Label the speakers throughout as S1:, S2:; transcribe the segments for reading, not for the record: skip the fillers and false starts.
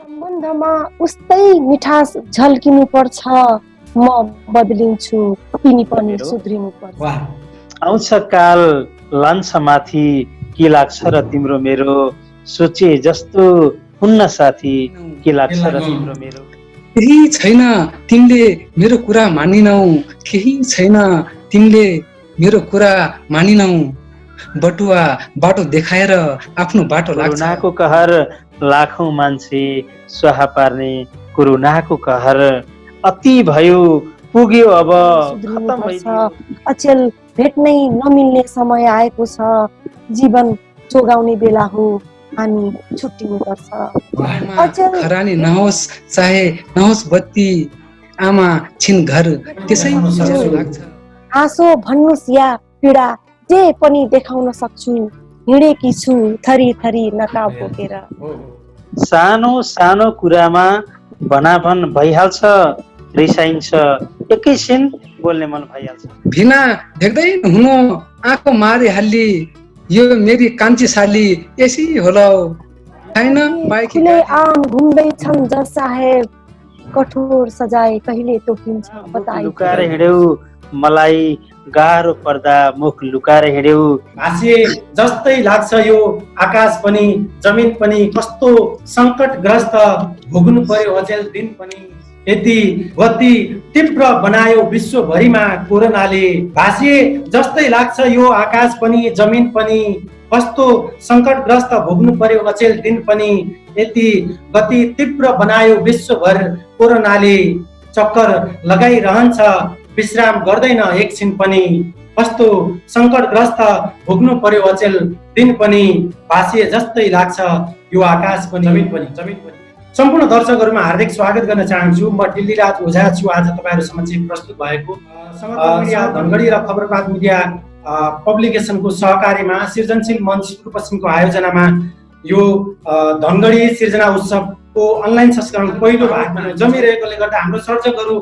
S1: सम्बन्धमा उस्तै मिठास झल्किनु पर्छ, म बदलिन्छु तिमी पनि सुध्रिनु पर्छ।
S2: वाह,
S3: आउँछ काल लान्छ माथि, के लाग्छ र तिम्रो मेरो, सोचे जस्तो हुन्न साथी, के लाग्छ र तिम्रो मेरो।
S2: केही छैन तिमीले मेरो कुरा मानिनौ, केही छैन तिमीले मेरो कुरा मानिनौ, बटुवा बाटो देखाएर आफ्नो बाटो लाग्छ।
S3: कोरोनाको कहर लाखौं मान्छे स्वाहा पार्ने, कोरोनाको कहर अति भयो, पुग्यो अब
S1: सुध्रिनु
S3: खतम
S1: पर्छ।
S3: भइदियो।
S1: अचेल भेट्नै नमिल्ने समय आएको छ, जीवन जोगाउने बेला हो, हामी छुट्टिनु पर्छ। अचेल
S2: खरानी नहोस् चाहे नहोस् बत्ती, आमा छिन् घर त्यसै उज्यालो लाग्छ।
S1: हाँसो भन्नुस् या पीडा, जे पनि देखाउन सक्छु, हिँडेकी छु थरी थरी नकाब बोकेर।
S3: सानो सानो कुरामा भनाभन भइहाल्छ, रिसाइन्छ एकैछिन बोल्ने मन भइहाल्छ।
S2: भिना देख्दै हुनु आँखो मारिहाली, यो मेरी कान्छी साली यसै होला छैन बाइक
S1: खुले आम घुम्दैछन् जज साहेब, कठोर सजाय कहिले तोकिन्छ बताई।
S3: लुकाएर हिँड्यौ मलाई गाह्रो पर्दा, मुख लुकाएर हिँड्यौ।
S4: भाषे जस्तै लाग्छ यो आकाश पनि जमिन पनि, कस्तो सङ्कटग्रस्त भोग्नु पर्यो अचेल दिन पनि। यति गति तीव्र बनायो विश्वभरिमा कोरोनाले, भाषे जस्तै लाग्छ यो आकाश पनि जमिन पनि, कस्तो सङ्कटग्रस्त भोग्नु पर्यो अचेल दिन पनि। यति गति तीव्र बनायो विश्वभर कोरोनाले, चक्कर लगाइरहन्छ विश्राम गर्दैन एकछिन पनि, कस्तो सङ्कटग्रस्त भोग्नु पर्यो अचेल दिन पनि। भाषे जस्तै लाग्छ यो आकाश पनि जमिन पनि जमिन पनि। सम्पूर्ण दर्शकहरूमा हार्दिक स्वागत गर्न चाहन्छु। म दिल्लीराज ओझा छु, आज तपाईँहरू समक्ष प्रस्तुत भएको समग्र मिडिया धनगढी र खबरपात मिडिया पब्लिकेसनको सहकारीमा सृजनशील मञ्च सुदूरपश्चिमको आयोजनामा यो धनगढी सिर्जना उत्सवको अनलाइन संस्करण पहिलो भागमा जमिरहेकोले गर्दा हाम्रो सर्जकहरू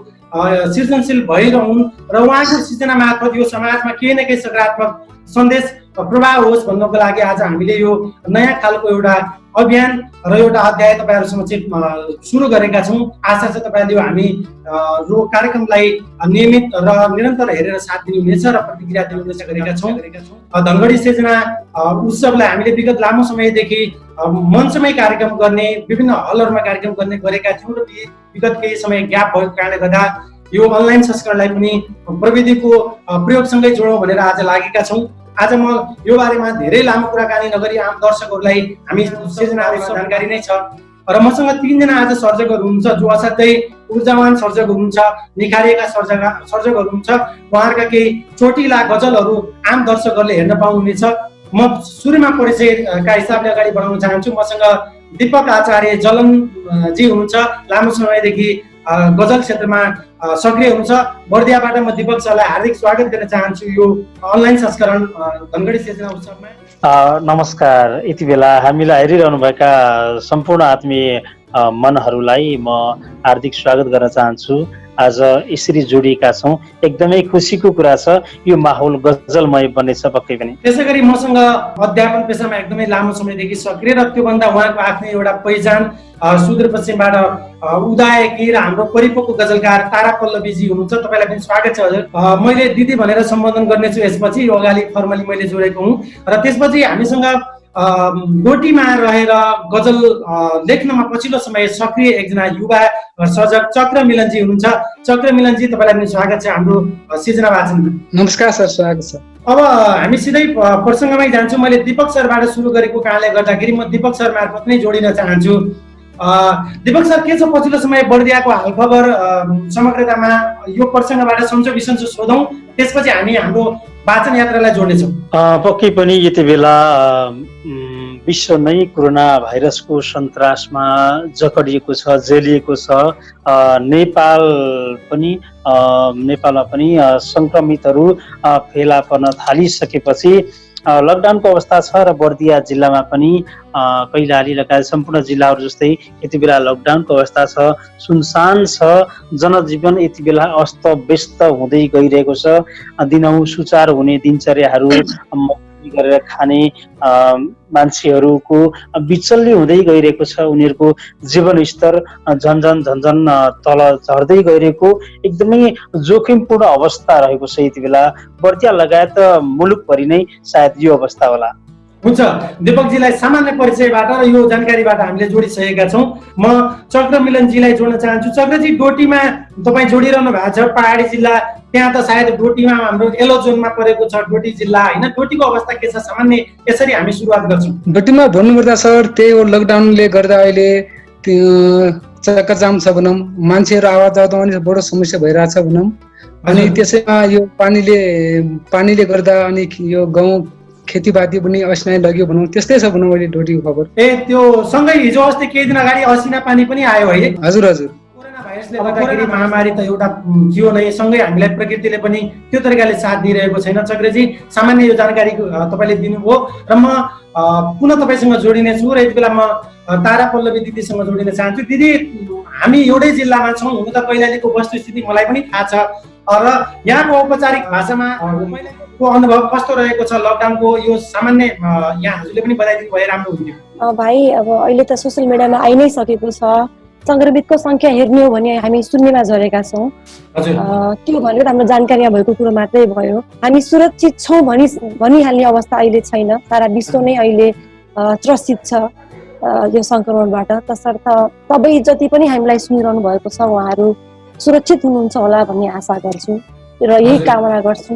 S4: सृजनशील भइरहन् र उहाँको सृजना मार्फत यो समाजमा केही न केही सकारात्मक सन्देश प्रभाव होस् भन्नको लागि आज हामीले यो नयाँ खालको एउटा अभियान र एउटा अध्याय तपाईँहरू समक्ष सुरु गरेका छौँ। आशा छ तपाईँले हामी यो कार्यक्रमलाई नियमित र निरन्तर हेरेर साथ दिनुहुनेछ र प्रतिक्रिया दिनुहुनेछ गरेका छौँ। धनगढी सिर्जना उत्सवलाई हामीले विगत लामो समयदेखि मञ्चमै कार्यक्रम गर्ने, विभिन्न हलहरूमा कार्यक्रम गर्ने गरेका थियौँ र विगत केही समय ग्याप भएको कारणले गर्दा यो अनलाइन संस्करणलाई पनि प्रविधिको प्रयोगसँगै जोडौँ भनेर आज लागेका छौँ। आज म यो बारेमा धेरै लामो कुराकानी नगरी आम दर्शकहरूलाई हामी सिर्जनाको जानकारी नै छ र मसँग तीनजना आज सर्जकहरू हुनुहुन्छ जो असाध्यै ऊर्जावान सर्जक हुनुहुन्छ, निखारिएका सर्जकहरू हुनुहुन्छ। उहाँहरूका केही चोटिला गजलहरू आम दर्शकहरूले हेर्न पाउनुहुनेछ। म सुरुमा परिचयका हिसाबले अगाडि बढाउन चाहन्छु। मसँग दीपक आचार्य जलनजी हुनुहुन्छ, लामो समयदेखि गजल क्षेत्रमा सक्रिय हुनुहुन्छ। बर्दियाबाट म दीपक सरलाई हार्दिक स्वागत गर्न चाहन्छु यो अनलाइन संस्करण धनगढी सिर्जना उत्सवमा।
S3: नमस्कार। यति बेला हामीलाई हेरिरहनुभएका सम्पूर्ण आत्मीय मनहरूलाई म हार्दिक स्वागत गर्न चाहन्छु। आज यसरी जोडिएका छौँ, एकदमै खुसीको कुरा छ। यो माहौल गजलमय बन्नेछ पक्कै पनि।
S4: त्यसै गरी मसँग अध्यापन पेसामा एकदमै लामो समयदेखि सक्रिय र त्योभन्दा उहाँको आफ्नै एउटा पहिचान सुदूरपश्चिमबाट उदाएकी र हाम्रो परिपक्व गजलकार तारा पल्लवीजी हुनुहुन्छ। तपाईँलाई पनि स्वागत छ हजुर। मैले दिदी भनेर सम्बोधन गर्नेछु यसपछि, यो अगाडि फर्मली मैले जोडेको हुँ। र त्यसपछि हामीसँग गोटीमा रहेर गजल लेख्नमा पछिल्लो समय सक्रिय एकजना युवा सर्जक चक्र मिलनजी हुनुहुन्छ। चक्र मिलनजी तपाईँलाई पनि स्वागत छ हाम्रो सिर्जना वाचनमा।
S2: नमस्कार सर, स्वागत छ।
S4: अब हामी सिधै प्रसङ्गमै जान्छौँ। मैले दीपक सरबाट सुरु गरेको कारणले गर्दाखेरि म दीपक सर मार्फत नै जोडिन चाहन्छु। दीपक सर, के छ पछिल्लो समय बर्दियाको हालखबर समग्रतामा यो प्रसङ्गबाट सन्चो बिसन्चो सोधौँ, त्यसपछि हामी हाम्रो वाचन यात्रालाई जोड्नेछौँ।
S3: पक्कै पनि यति बेला विश्व नै कोरोना भाइरसको सन्तासमा जकडिएको छ, जेलिएको छ। नेपालमा पनि सङ्क्रमितहरू फेला पर्न थालिसकेपछि लकडाउनको अवस्था छ र बर्दिया जिल्लामा पनि कैलाली लगायत सम्पूर्ण जिल्लाहरू जस्तै यति बेला लकडाउनको अवस्था छ, सुनसान छ। जनजीवन यति बेला अस्त व्यस्त हुँदै गइरहेको छ। दिनहुँ सुचारू हुने दिनचर्याहरू बिक्री गरेर खाने मान्छेहरूको बिचल्ली हुँदै गइरहेको छ। उनीहरूको जीवन स्तर झन तल झर्दै गइरहेको एकदमै जोखिमपूर्ण अवस्था रहेको छ। यति बेला बर्दिया लगायत मुलुकभरि नै सायद यो अवस्था होला।
S4: हुन्छ, दीपकजीलाई सामान्य परिचयबाट र यो जानकारीबाट हामीले जोडिसकेका छौँ। म चक्रमिलनजीलाई जोड्न चाहन्छु। चक्रजी, डोटीमा तपाईँ जोडिरहनु भएको छ, पहाडी जिल्ला, त्यहाँ त सायद डोटीमा हाम्रो येलो जोनमा परेको छ डोटी जिल्ला होइन? डोटीको अवस्था के छ सामान्य, यसरी हामी सुरुवात गर्छौँ।
S2: डोटीमा भन्नुपर्दा सर त्यही हो, लकडाउनले गर्दा अहिले चक्काजाम छ भनौँ, मान्छेहरू आवाज जाँदा पनि बडो समस्या भइरहेछ भनौँ। अनि त्यसैमा यो पानीले गर्दा अनि यो गाउँ खेतीपाती पनि असिना लग्यो भनौँ, त्यस्तै छ भनौँ अहिले डोटीको खबर।
S4: त्यो सँगै हिजो अस्ति केही दिन अगाडि असिना पानी पनि आयो है?
S2: हजुर हजुर।
S4: कोरोना भाइरसले गर्दाखेरि महामारी त एउटा थियो नै, सँगै हामीलाई प्रकृतिले पनि त्यो तरिकाले साथ दिइरहेको छैन। चक्रजी, सामान्य यो जानकारी तपाईँले दिनुभयो र म पुनः तपाईँसँग जोडिने छु र यति बेला म तारा पल्लवी दिदीसँग जोडिन चाहन्छु। दिदी, हामी एउटै जिल्लामा छौँ, हुन त कैलालीको वस्तुस्थिति मलाई पनि थाहा छ र यहाँको औपचारिक भाषामा को अनुभव कस्तो रहेको छ लकडाउनको? यो सामान्य यहाँ हजुरले पनि बताइदिनु भए राम्रो हुन्थ्यो।
S1: भाइ, अब अहिले त सोसियल मिडियामा आइ नै सकेको छ, संक्रमितको संख्या हेर्ने हो भने हामी शून्यमा झरेका छौँ। त्यो भनेर हाम्रो जानकारी भएको कुरो मात्रै भयो। हामी सुरक्षित छौँ भनिहाल्ने अवस्था अहिले छैन। सारा विश्व नै अहिले त्रसित छ यो संक्रमणबाट। तसर्थ तपाईँ जति पनि हामीलाई सुनिरहनु भएको छ उहाँहरू सुरक्षित हुनुहुन्छ होला भन्ने आशा गर्छु र यही कामना गर्छु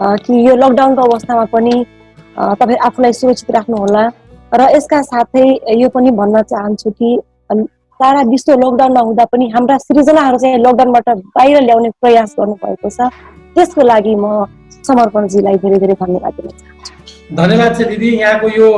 S1: कि यो लकडाउनको अवस्थामा पनि तपाईँ आफूलाई सुरक्षित राख्नुहोला। र यसका साथै यो पनि भन्न चाहन्छु कि सारा विश्व लकडाउनमा हुँदा पनि हाम्रा सृजनाहरू चाहिँ लकडाउनबाट बाहिर ल्याउने प्रयास गर्नुभएको छ। त्यसको लागि म समर्पणजीलाई धेरै धेरै धन्यवाद दिन चाहन्छु।
S4: धन्यवाद छ दिदी, यहाँको यो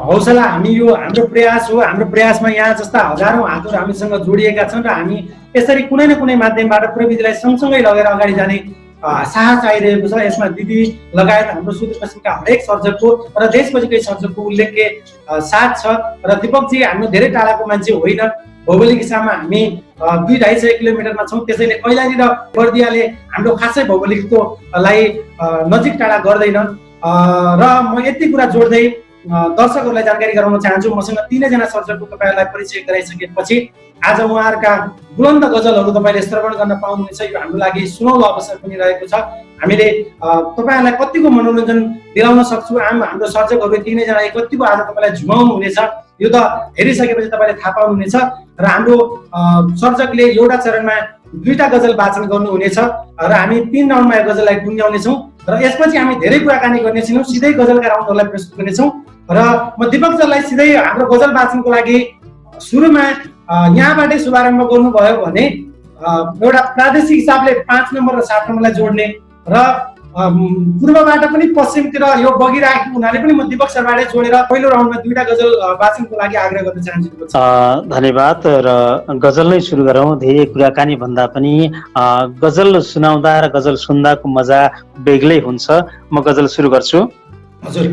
S4: हौसला, हामी यो हाम्रो प्रयास हो। हाम्रो प्रयासमा यहाँ जस्ता हजारौँ हातहरू हामीसँग जोडिएका छन् र हामी यसरी कुनै न कुनै माध्यमबाट प्रविधिलाई सँगसँगै लगेर अगाडि जाने साहस आइरहेको छ। यसमा दिदी लगायत हाम्रो सुदूरपश्चिमका हरेक सर्जकको र देशभरिकै सर्जकको उल्लेख्य साथ छ। र दीपकजी, हाम्रो धेरै टाढाको मान्छे होइन, भौगोलिक हिसाबमा हामी 200-250 किलोमिटरमा छौँ। त्यसैले कैलाली र बर्दियाले हाम्रो खासै भौगोलिकलाई नजिक टाढा गर्दैन। र म यति कुरा जोड्दै दर्शकहरूलाई जानकारी गराउन चाहन्छु। मसँग तीनैजना सर्जकको तपाईँहरूलाई परिचय गराइसकेपछि आज उहाँहरूका बुलन्द गजलहरू तपाईँले श्रवण गर्न पाउनुहुनेछ। यो हाम्रो लागि सुनौलो अवसर पनि रहेको छ। हामीले तपाईँहरूलाई कतिको मनोरञ्जन दिलाउन सक्छौँ, हाम्रो सर्जकहरू तीनैजनाले कतिको आज तपाईँलाई झुमाउनु हुनेछ यो त हेरिसकेपछि तपाईँले थाहा पाउनुहुनेछ। र हाम्रो सर्जकले एउटा चरणमा 2टा गजल वाचन गर्नुहुनेछ र हामी 3 राउन्डमा यो गजललाई गुन्जाउनेछौँ र यसपछि हामी धेरै कुराकानी गर्नेछौँ। सिधै गजलका राउन्डहरूलाई प्रस्तुत गर्नेछौँ र म दीपक सरलाई सिधै हाम्रो गजल वाचनको लागि सुरुमा यहाँबाटै शुभारम्भ गर्नुभयो भने एउटा प्रादेशिक हिसाबले 5 नम्बर र 7 नम्बरलाई जोड्ने र पूर्वबाट पनि पश्चिमतिर यो बगिरहेको हुनाले पनि म दीपक सरबाटै जोडेर पहिलो राउन्डमा 2टा गजल वाचनको लागि आग्रह गर्न चाहन्छु।
S3: धन्यवाद र गजल नै सुरु गरौँ। धेरै कुराकानी भन्दा पनि गजल सुनाउँदा र गजल सुन्दाको मजा बेग्लै हुन्छ। म गजल सुरु गर्छु।
S4: हजुर।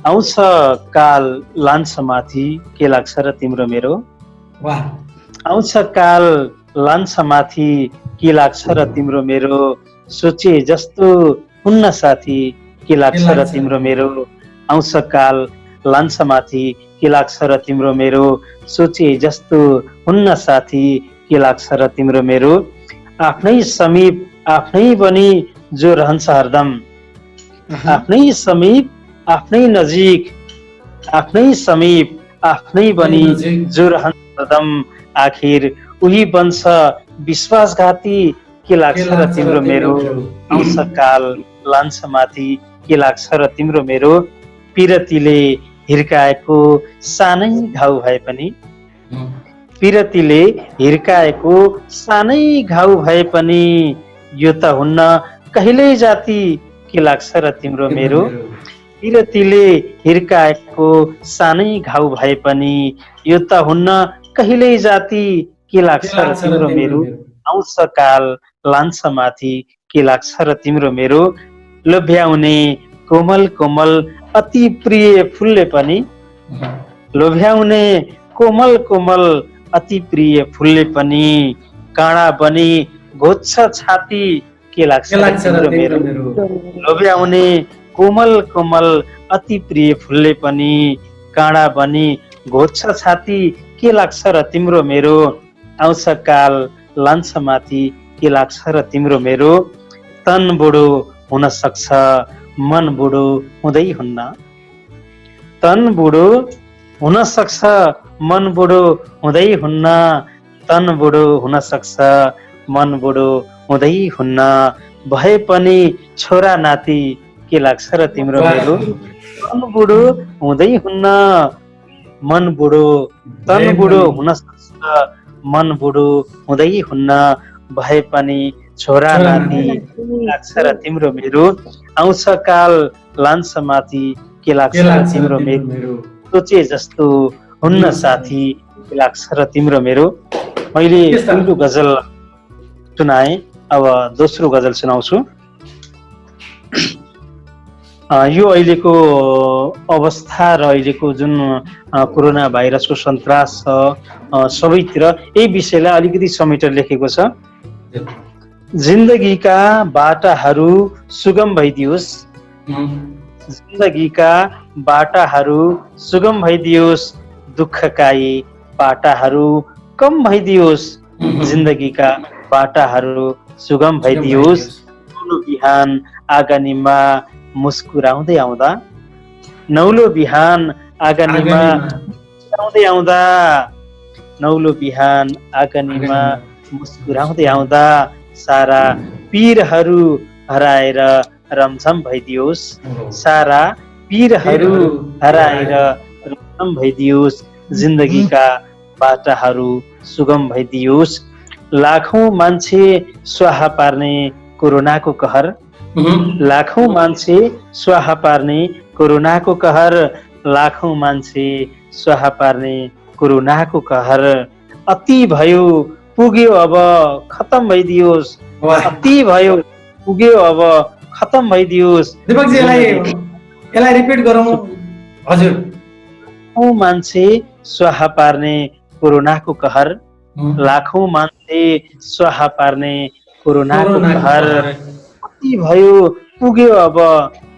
S3: आउँछ काल लान्छ माथि के लाग्छ र तिम्रो मेरो।
S4: वाह।
S3: आउँछ काल लान्छ माथि के लाग्छ र तिम्रो मेरो, सोचे जस्तो हुन्न साथी के लाग्छ र तिम्रो मेरो। आउँछ काल लान्छ माथि के लाग्छ र तिम्रो मेरो, सोचे जस्तो हुन्न साथी के लाग्छ र तिम्रो मेरो। आफ्नै समीप आफ्नै बनी जो रहन्छ हरदम, आफ्नै समीप आफ्नै नजिक, आफ्नै समीप आफ्नै बनी जो रहन्छ हरदम, आखिर उही बन्छ विश्वासघाती के लाग्छ र तिम्रो मेरो। आउँछ काल लान्छ माथि के लाग्छ र तिम्रो मेरो, पिरतीले हिर्काएको सानै घाउ भए पनि, पिरतीले हिर्काएको सानै घाउ भए पनि, यो त हुन्न कहिल्यै जाति के लाग्छ र तिम्रो मेरो। पिरतीले हिर्काएको सानै घाउ भए पनि, यो त हुन्न कहिल्यै जाति के लाग्छ र तिम्रो मेरो। आउँछ काल लान्छ माथि के लाग्छ र तिम्रो मेरो, लोभ्याउने कोमल कोमल अति प्रिय फुलले पनि, लोभ्याउने कोमल कोमल अति प्रिय फुलले पनि, काँडा बनी घोच्छ छाती के लाग्छ र तिम्रो मेरो। लोभ्याउने कोमल कोमल अति प्रिय फुलले पनि काँडा बनी घोज्छ छाती, के लाग्छ र तिम्रो मेरो, आउँछ काल लान्छ माथि, के लाग्छ र तिम्रो मेरो, तन बुढो हुन सक्छ मन बुढो हुँदै हुन्न, तन बुढो हुन सक्छ मन बुढो हुँदै हुन्न, तन बुढो हुन सक्छ मन बुढो हुँदै हुन्न, भए पनि छोरा नाति, के लाग्छ र तिम्रो मेरो, तन बुढो हुँदै हुन्न, मन बुढो तन बुढो हुन सक्छ मन बुढो हुँदै हुन्न, भए पनि छोरा नाति, के लाग्छ र तिम्रो मेरो, आउँछ काल लान्छ माथि, के लाग्छ र तिम्रो मेरो, सोचे जस्तो हुन्न साथी, के लाग्छ र तिम्रो मेरो। मैले पहिलो गजल सुनाएँ, अब दोस्रो गजल सुनाउँछु। यो अहिलेको अवस्था र अहिलेको जुन कोरोना भाइरसको सन्तास छ सबैतिर यही विषयलाई अलिकति समेटेर लेखेको छ। जिन्दगीका बाटाहरू सुगम भइदियोस्, जिन्दगीका बाटाहरू सुगम भइदियोस्, दुःखकाई पाटाहरू कम भइदियोस्, जिन्दगीका बाटाहरू सुगम भइदियोस्, नौलो बिहान आँगनीमा मुस्कुराउँदै आउँदा, नौलो बिहान आँगनीमा मुस्कुराउँदै आउँदा, नौलो बिहान आँगनीमा मुस्कुराउँदै आउँदा, सारा पीरहरू हराएर रमझम भइदियोस्, सारा पीरहरू हराएर रमझम भइदियोस्, जिन्दगीका बाटाहरू सुगम भइदियोस्, लाखौं मान्छे स्वाहा पार्ने कोरोनाको कहर, लाखौं मान्छे स्वाहा पार्ने कोरोनाको कहर, लाखौं मान्छे स्वाहा पार्ने कोरोनाको कहर, अति भयो पुग्यो अब खतम भइदियोस्, अति भयो पुग्यो अब खतम भइदियोस्।
S4: दीपकजी यसलाई रिपिट गरौँ हजुर।
S3: लाखौं मान्छे स्वाहा पार्ने कोरोनाको कहर, लाखौं मान्छे स्वाहा पार्ने कोरोनाको कहर, अति भयो पुग्यो अब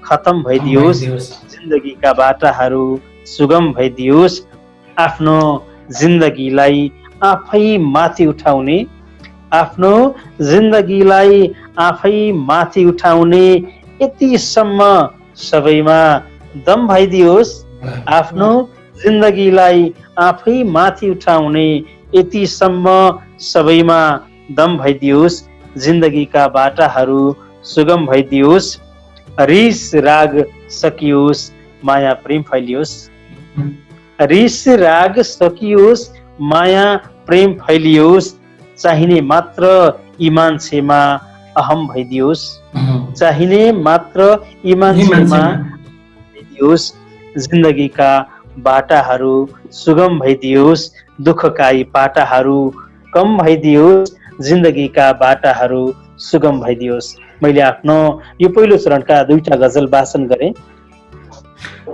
S3: खतम भइदियोस्, जिन्दगीका बाटाहरू सुगम भइदियोस्, आफ्नो जिन्दगीलाई आफै माथि उठाउने, आफ्नो जिन्दगीलाई आफै माथि उठाउने, यतिसम्म सबैमा दम भइदियोस्, आफ्नो जिन्दगीलाई आफै माथि उठाउने, यतिसम्म सबैमा दम भइदियोस्, जिन्दगीका बाटाहरू सुगम भइदियोस्, रिस राग सकियोस् माया प्रेम फैलियोस्, रिस राग सकियोस् माया प्रेम फैलियोस्, चाहिने मात्र यी मान्छेमा अहम भइदियोस्, चाहिने मात्र यी मान्छेमा भइदियोस्, जिन्दगीका बाटाहरू सुगम भइदियोस्, दुःखकाई पाटाहरू कम भइदियोस्, जिन्दगीका बाटाहरू सुगम भइदियोस्। मैले आफ्नो यो पहिलो चरणका 2टा गजल वाचन गरेँ।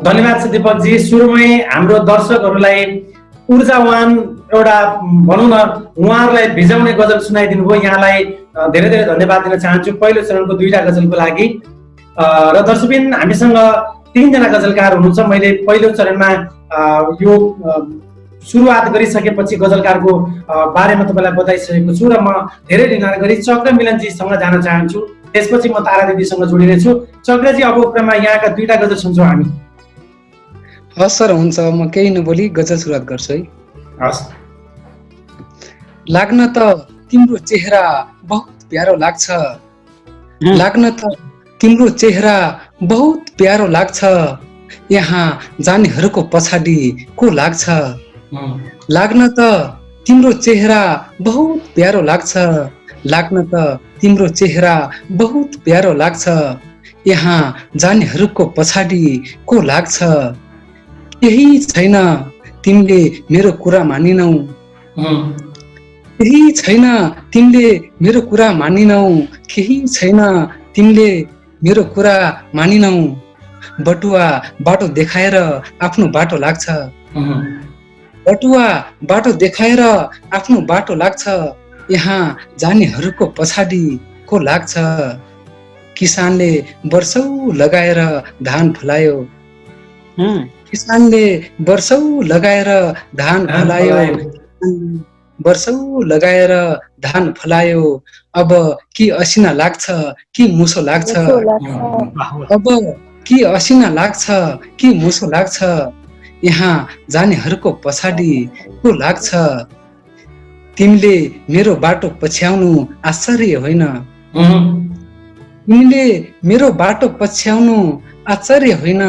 S4: धन्यवाद छ दीपकजी। सुरुमै हाम्रो दर्शकहरूलाई ऊर्जावान एउटा भनौँ न उहाँहरूलाई भिजाउने गजल सुनाइदिनु भयो, यहाँलाई धेरै धेरै धन्यवाद दिन चाहन्छु पहिलो चरणको 2टा गजलको लागि। र दर्शकबिन हामीसँग 3 जना गजलकार हुनुहुन्छ। मैले पहिलो चरणमा यो सुरुवात गरिसकेपछि गजलकारको बारेमा तपाईँलाई बताइसकेको छु र म धेरै ढिलाइ गरी चक्र मिलनजीसँग जान चाहन्छु, त्यसपछि म तारा दिदीसँग जोडिनेछु। चक्रजी अब उपरमा यहाँका 2टा गजल सुन्छौँ हामी।
S2: हस् सर, हुन्छ। म केही नबोली गजल सुरुवात गर्छु है।
S4: हस्।
S2: लाग्न त तिम्रो चेहरा बहुत प्यारो लाग्छ, लाग्न त तिम्रो चेहरा बहुत प्यारो लाग्छ, यहाँ जानेहरूको पछाडि को लाग्छ, लाग्न त तिम्रो चेहरा बहुत प्यारो लाग्छ, लाग्न त तिम्रो चेहरा बहुत प्यारो लाग्छ, यहाँ जानेहरूको पछाडि को लाग्छ, केही छैन तिमीले मेरो कुरा मानिनौ, केही छैन तिमीले मेरो कुरा मानिनौ, केही छैन तिमीले मेरो कुरा मानिनौ, बटुवा बाटो देखाएर आफ्नो बाटो लाग्छ, बटुवा बाटो देखाएर आफ्नो बाटो लाग्छ, यहाँ जानेहरूको पछाडि को लाग्छ, किसानले वर्षौं लगाएर धान फलायो, किसानले वर्षौं लगाएर धान फलायो, वर्षौं लगाएर धान फलायो। अब कि असिना लाग्छ कि मुसो लाग्छ, अब कि असिना लाग्छ कि मुसो लाग्छ, यहाँ जानेहरूको पछाडि को लाग्छ। तिमीले मेरो बाटो पछ्याउनु आश्चर्य होइन, तिमीले मेरो बाटो पछ्याउनु आश्चर्य होइन,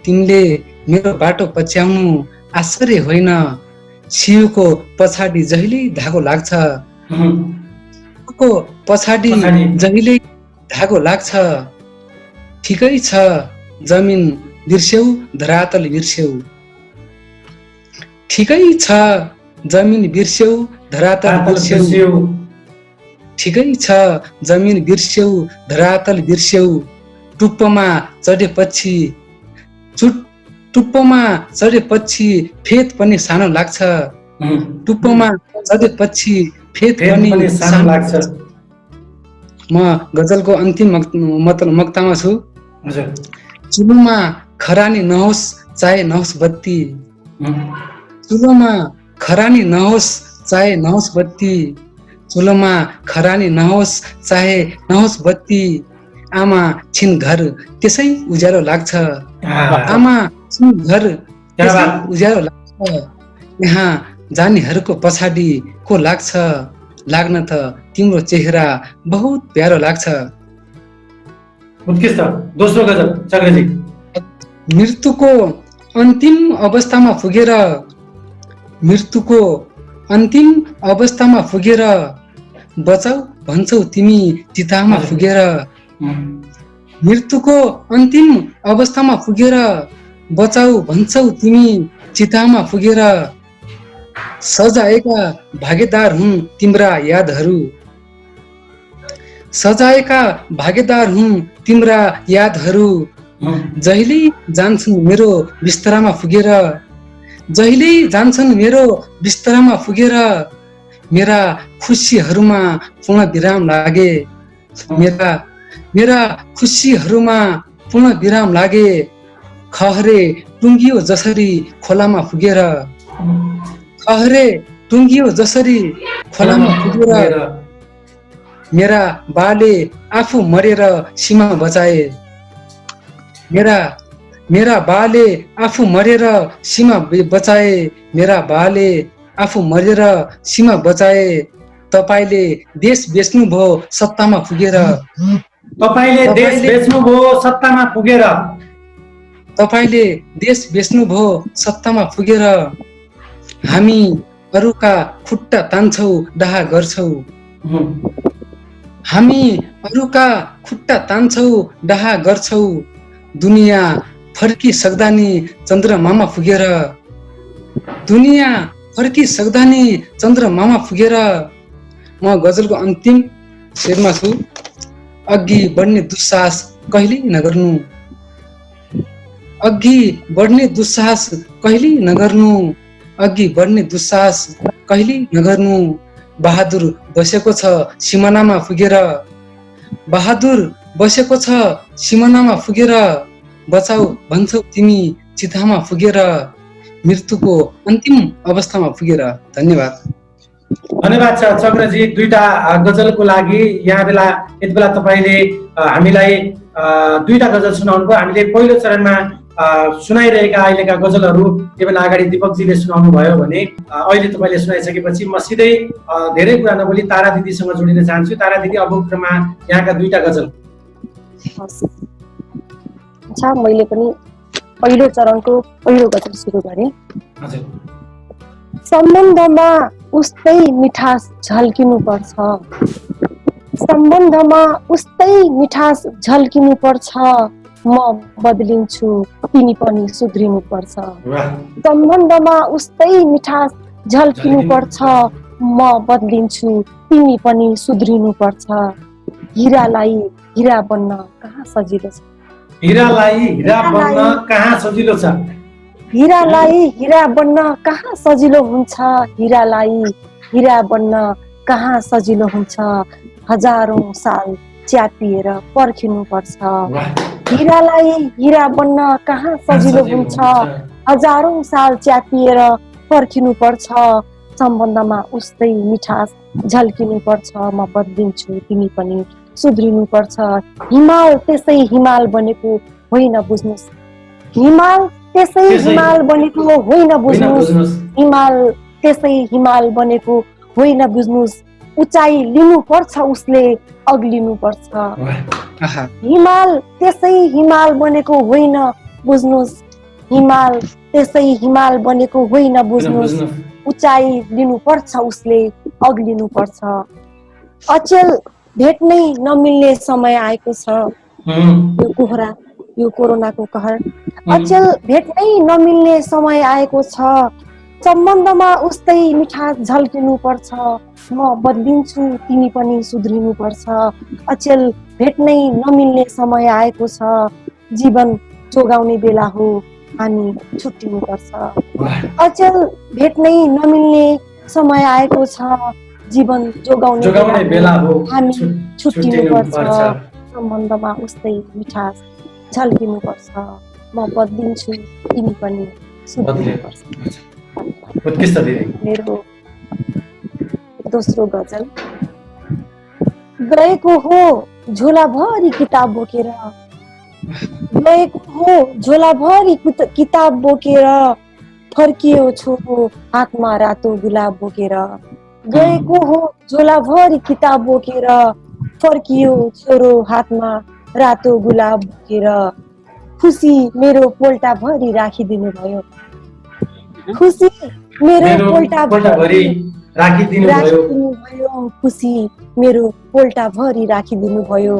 S2: तिमीले मेरो बाटो पछ्याउनु आश्चर्य होइन। सियोको पछाडि जहिले धागो लाग्छ, को पछाडि जहिले धागो लाग्छ। ठिकै छ जमिन बिर्स्यौ धरातल बिर्स्यौ, ठिकै छ जमिन बिर्स्यौ धरातल बिर्स्यौ, ठिकै छ जमिन बिर्स्यौ धरातल बिर्स्यौ। टुप्पोमा चढेपछि टुप्पोमा चढेपछि फेद पनि सानो लाग्छ, टुप्पोमा चढेपछि फेद पनि सानो लाग्छ। म गजलको अन्तिम मक्तामा छु। चुलोमा खरानी नहोस् चाहे नहोस् बत्ती, चुलोमा खरानी नहोस् चाहे नहोस् बत्ती, चुलोमा खरानी नहोस् चाहे नहोस् बत्ती। आमा छिन् घर त्यसै उज्यालो लाग्छ, आमा छिन् घर त्यसै उज्यालो लाग्छ। यहाँ जानेहरूको पछाडि को लाग्छ, लाग्न त तिम्रो चेहरा बहुत प्यारो लाग्छ।
S4: उत्कृष्ट। दोस्रो गजल चक्रजी।
S2: मृत्युको अन्तिम अवस्थामा पुगेर, मृत्युको अन्तिम अवस्थामा पुगेर बचाऊ भन्छौ तिमी चितामा पुगेर, मृत्युको अन्तिम अवस्थामा पुगेर बचाऊ भन्छौ तिमी चितामा पुगेर। सजाएका भागीदार हुन् तिम्रा यादहरू, सजाएका भागीदार हुन् तिम्रा यादहरू। जहिले जान्छन् मेरो बिस्तरामा पुगेर, जहिले जान्छन् मेरो बिस्तरामा पुगेर। मेरा खुसीहरूमा पूर्ण विराम लागे, मेरा खुसीहरूमा पूर्ण विराम लागे। खहरे टुङ्गियो जसरी खोलामा पुगेर, खहरे टुङ्गियो जसरी खोलामा पुगेर। मेरा बाले आफू मरेर सीमा बचाए, मेरा बाले आफू मरेर सीमा बचाए, मेरा बाले आफू मरेर सीमा बचाए। तपाईले देश बेच्नुभयो सत्तामा पुगेर,
S4: तपाईले देश बेच्नुभयो सत्तामा पुगेर,
S2: तपाईले देश बेच्नुभयो सत्तामा पुगेर। हामी अरूका खुट्टा तान्छौ डाहा गर्छौ, हामी अरूका खुट्टा तान्छौ डाहा गर्छौ। दुनियाँ फर्किसक्दा नि चन्द्रमामा पुगेर, दुनियाँ फर्किसक्दा नि चन्द्रमामा पुगेर। म गजलको अन्तिम शेरमा छु। अघि बढ्ने दुस्साहस कहिल्यै नगर्नु, अघि बढ्ने दुस्साहस कहिल्यै नगर्नु, अघि बढ्ने दुस्साहस कहिल्यै नगर्नु। बहादुर बसेको छ सिमानामा पुगेर, बहादुर बसेको छ सिमानामा पुगेर। बचाऊ भन्छौ तिमी चितामा पुगेर, मृत्युको अन्तिम अवस्थामा पुगेर। धन्यवाद।
S4: धन्यवाद छ चक्रजी दुईटा गजलको लागि। यहाँ बेला यति बेला तपाईँले हामीलाई दुईटा गजल सुनाउनु भयो। हामीले पहिलो चरणमा सुनाइरहेका अहिलेका गजलहरू यो बेला अगाडि दीपकजीले सुनाउनु भयो भने अहिले तपाईँले सुनाइसकेपछि म सिधै धेरै कुरा नबोली तारा दिदीसँग जोडिन चाहन्छु। तारा दिदी अब क्रममा यहाँका दुईटा गजल।
S1: अच्छा, मैले पनि पहिलो चरणको पहिलो गजल सुरु गरेँ।
S4: हजुर।
S1: सम्बन्धमा उस्तै मिठास झल्किनु पर्छ, सम्बन्धमा उस्तै मिठास झल्किनु पर्छ। म बदलिन्छु तिमी पनि सुध्रिनु पर्छ, सम्बन्धमा उस्तै मिठास झल्किनु पर्छ। म बदलिन्छु तिमी पनि सुध्रिनु पर्छ। हिरालाई हिरा बन्न कहाँ सजिलो छ,
S4: हिरालाई हिरा बन्न कहाँ सजिलो छ,
S1: हिरालाई हिरा बन्न कहाँ सजिलो हुन्छ, हिरालाई हिरा बन्न कहाँ सजिलो हुन्छ। हजारौं साल च्यापिएर पर्खिनु पर्छ। हिरालाई हिरा बन्न कहाँ सजिलो हुन्छ, हजारौं साल च्यापिएर पर्खिनु पर्छ। सम्बन्धमा उस्तै मिठास झल्किनु पर्छ। म बदलिन्छु तिमी पनि सुध्रिनु पर्छ। हिमाल त्यसै हिमाल बनेको होइन बुझ्नुस्, हिमाल त्यसै हिमाल बनेको होइन बुझ्नुस्, हिमाल त्यसै हिमाल बनेको होइन बुझ्नुस्। उचाइ लिनु पर्छ उसले अग्लिनु पर्छ। हिमाल त्यसै हिमाल बनेको होइन बुझ्नुस्, हिमाल त्यसै हिमाल बनेको होइन बुझ्नुस्। उचाइ लिनु पर्छ उसले अग्लिनु पर्छ। अचेल भेट्नै नमिल्ने समय आएको छ। यो कोहरा, यो कोरोनाको कहर। अचेल भेट्नै नमिल्ने समय आएको छ। सम्बन्धमा उस्तै मिठास झल्किनु पर्छ। म बदलिन्छु तिमी पनि सुध्रिनु पर्छ। अचेल भेट्नै नमिल्ने समय आएको छ। जीवन जोगाउने बेला हो, हामी छुट्टिनु पर्छ। अचेल भेट्नै नमिल्ने समय आएको छ। जीवन जोगाउने बेला हो, हामी छुट्टिनु पर्छ। सम्बन्धमा उस्तै मिठास झल्किनु पर्छ। म बदलिन्छु तिमी पनि सुध्रिनु पर्छ। मेरो दोस्रो गजल। गएको हो झोलाभरि किताब बोकेर, गएको हो झोलाभरि किताब बोकेर, फर्कियो छोरो हातमा रातो गुलाब बोकेर। गएको हो झोलाभरि किताब बोकेर, फर्कियो छोरो हातमा रातो गुलाब बोकेर। खुसी मेरो पोल्टाभरि राखिदिनु भयो, खुसी मेरो पोल्टाभरि राखिदिनु भयो, खुसी मेरो पोल्टाभरि राखिदिनु भयो।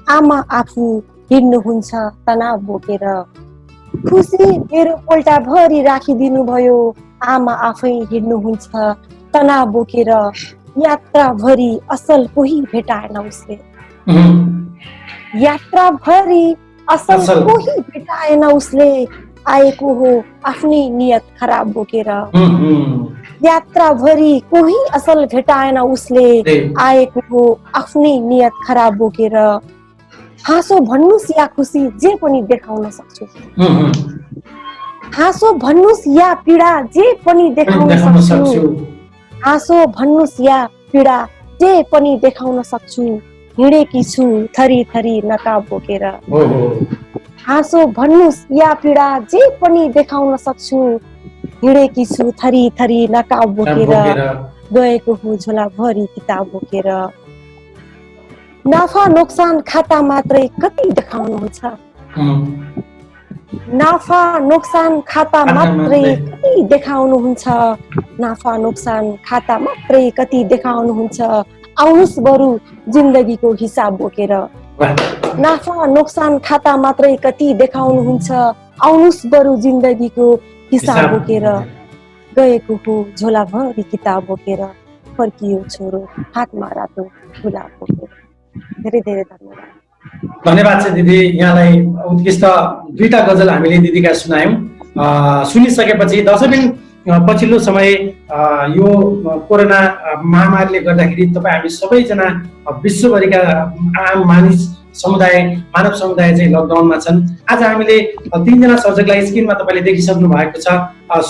S1: आमा आफू हिँड्नुहुन्छ तनाव बोकेर, खुसी मेरो पोल्टाभरि राखिदिनु भयो। आमा आफै हिँड्नुहुन्छ तनाव बोकेर। यात्राभरि असल कोही भेटाएन उसले, यात्राभरि असल कोही भेटाएन उसले। आएको हो आफ्नै नियत खराब बोकेर, यात्राभरि कोही असल भेटाएन उसले। आएको हो आफ्नै नियत खराब बोकेर। हाँसो भन्नुस् या खुसी जे पनि देखाउन सक्छु, हाँसो भन्नुस् या पीडा जे पनि देखाउन सक्छु। हाँसो भन्नुस् या पीडा जे पनि देखाउन सक्छु। हिँडेकी छु थरी थरी नकाब बोकेर, हाँसो भन्नुस् या पीडा जे पनि देखाउन सक्छु। हिँडेकी छु थरी थरी नकाब बोकेर। गएको हो झोलाभरि किताब बोकेर। नाफा नोक्सान खाता मात्रै कति देखाउनुहुन्छ, नाफा नोक्सान खाता मात्रै कति देखाउनुहुन्छ। नाफा नोक्सान खाता मात्रै कति देखाउनुहुन्छ। आउनुस् बरु जिन्दगीको हिसाब बोकेर, नाफा नोक्सान खाता मात्रै कति देखाउनुहुन्छ। आउनुस् बरु जिन्दगीको हिसाब बोकेर। गएको हो झोलाभरि किताब बोकेर, फर्कियो छोरो हातमा रातो गुलाब बोकेर। धेरै धेरै धन्यवाद।
S4: धन्यवाद छ दिदी, यहाँलाई उत्कृष्ट दुईटा गजल हामीले दिदीका सुनायौँ। सुनिसकेपछि दर्शक पछिल्लो समय यो कोरोना महामारीले गर्दाखेरि तपाईँ हामी सबैजना विश्वभरिका आम मानिस समुदाय, मानव समुदाय चाहिँ लकडाउनमा छन्। आज हामीले तीनजना सर्जकलाई स्क्रिनमा तपाईँले देखिसक्नु भएको छ।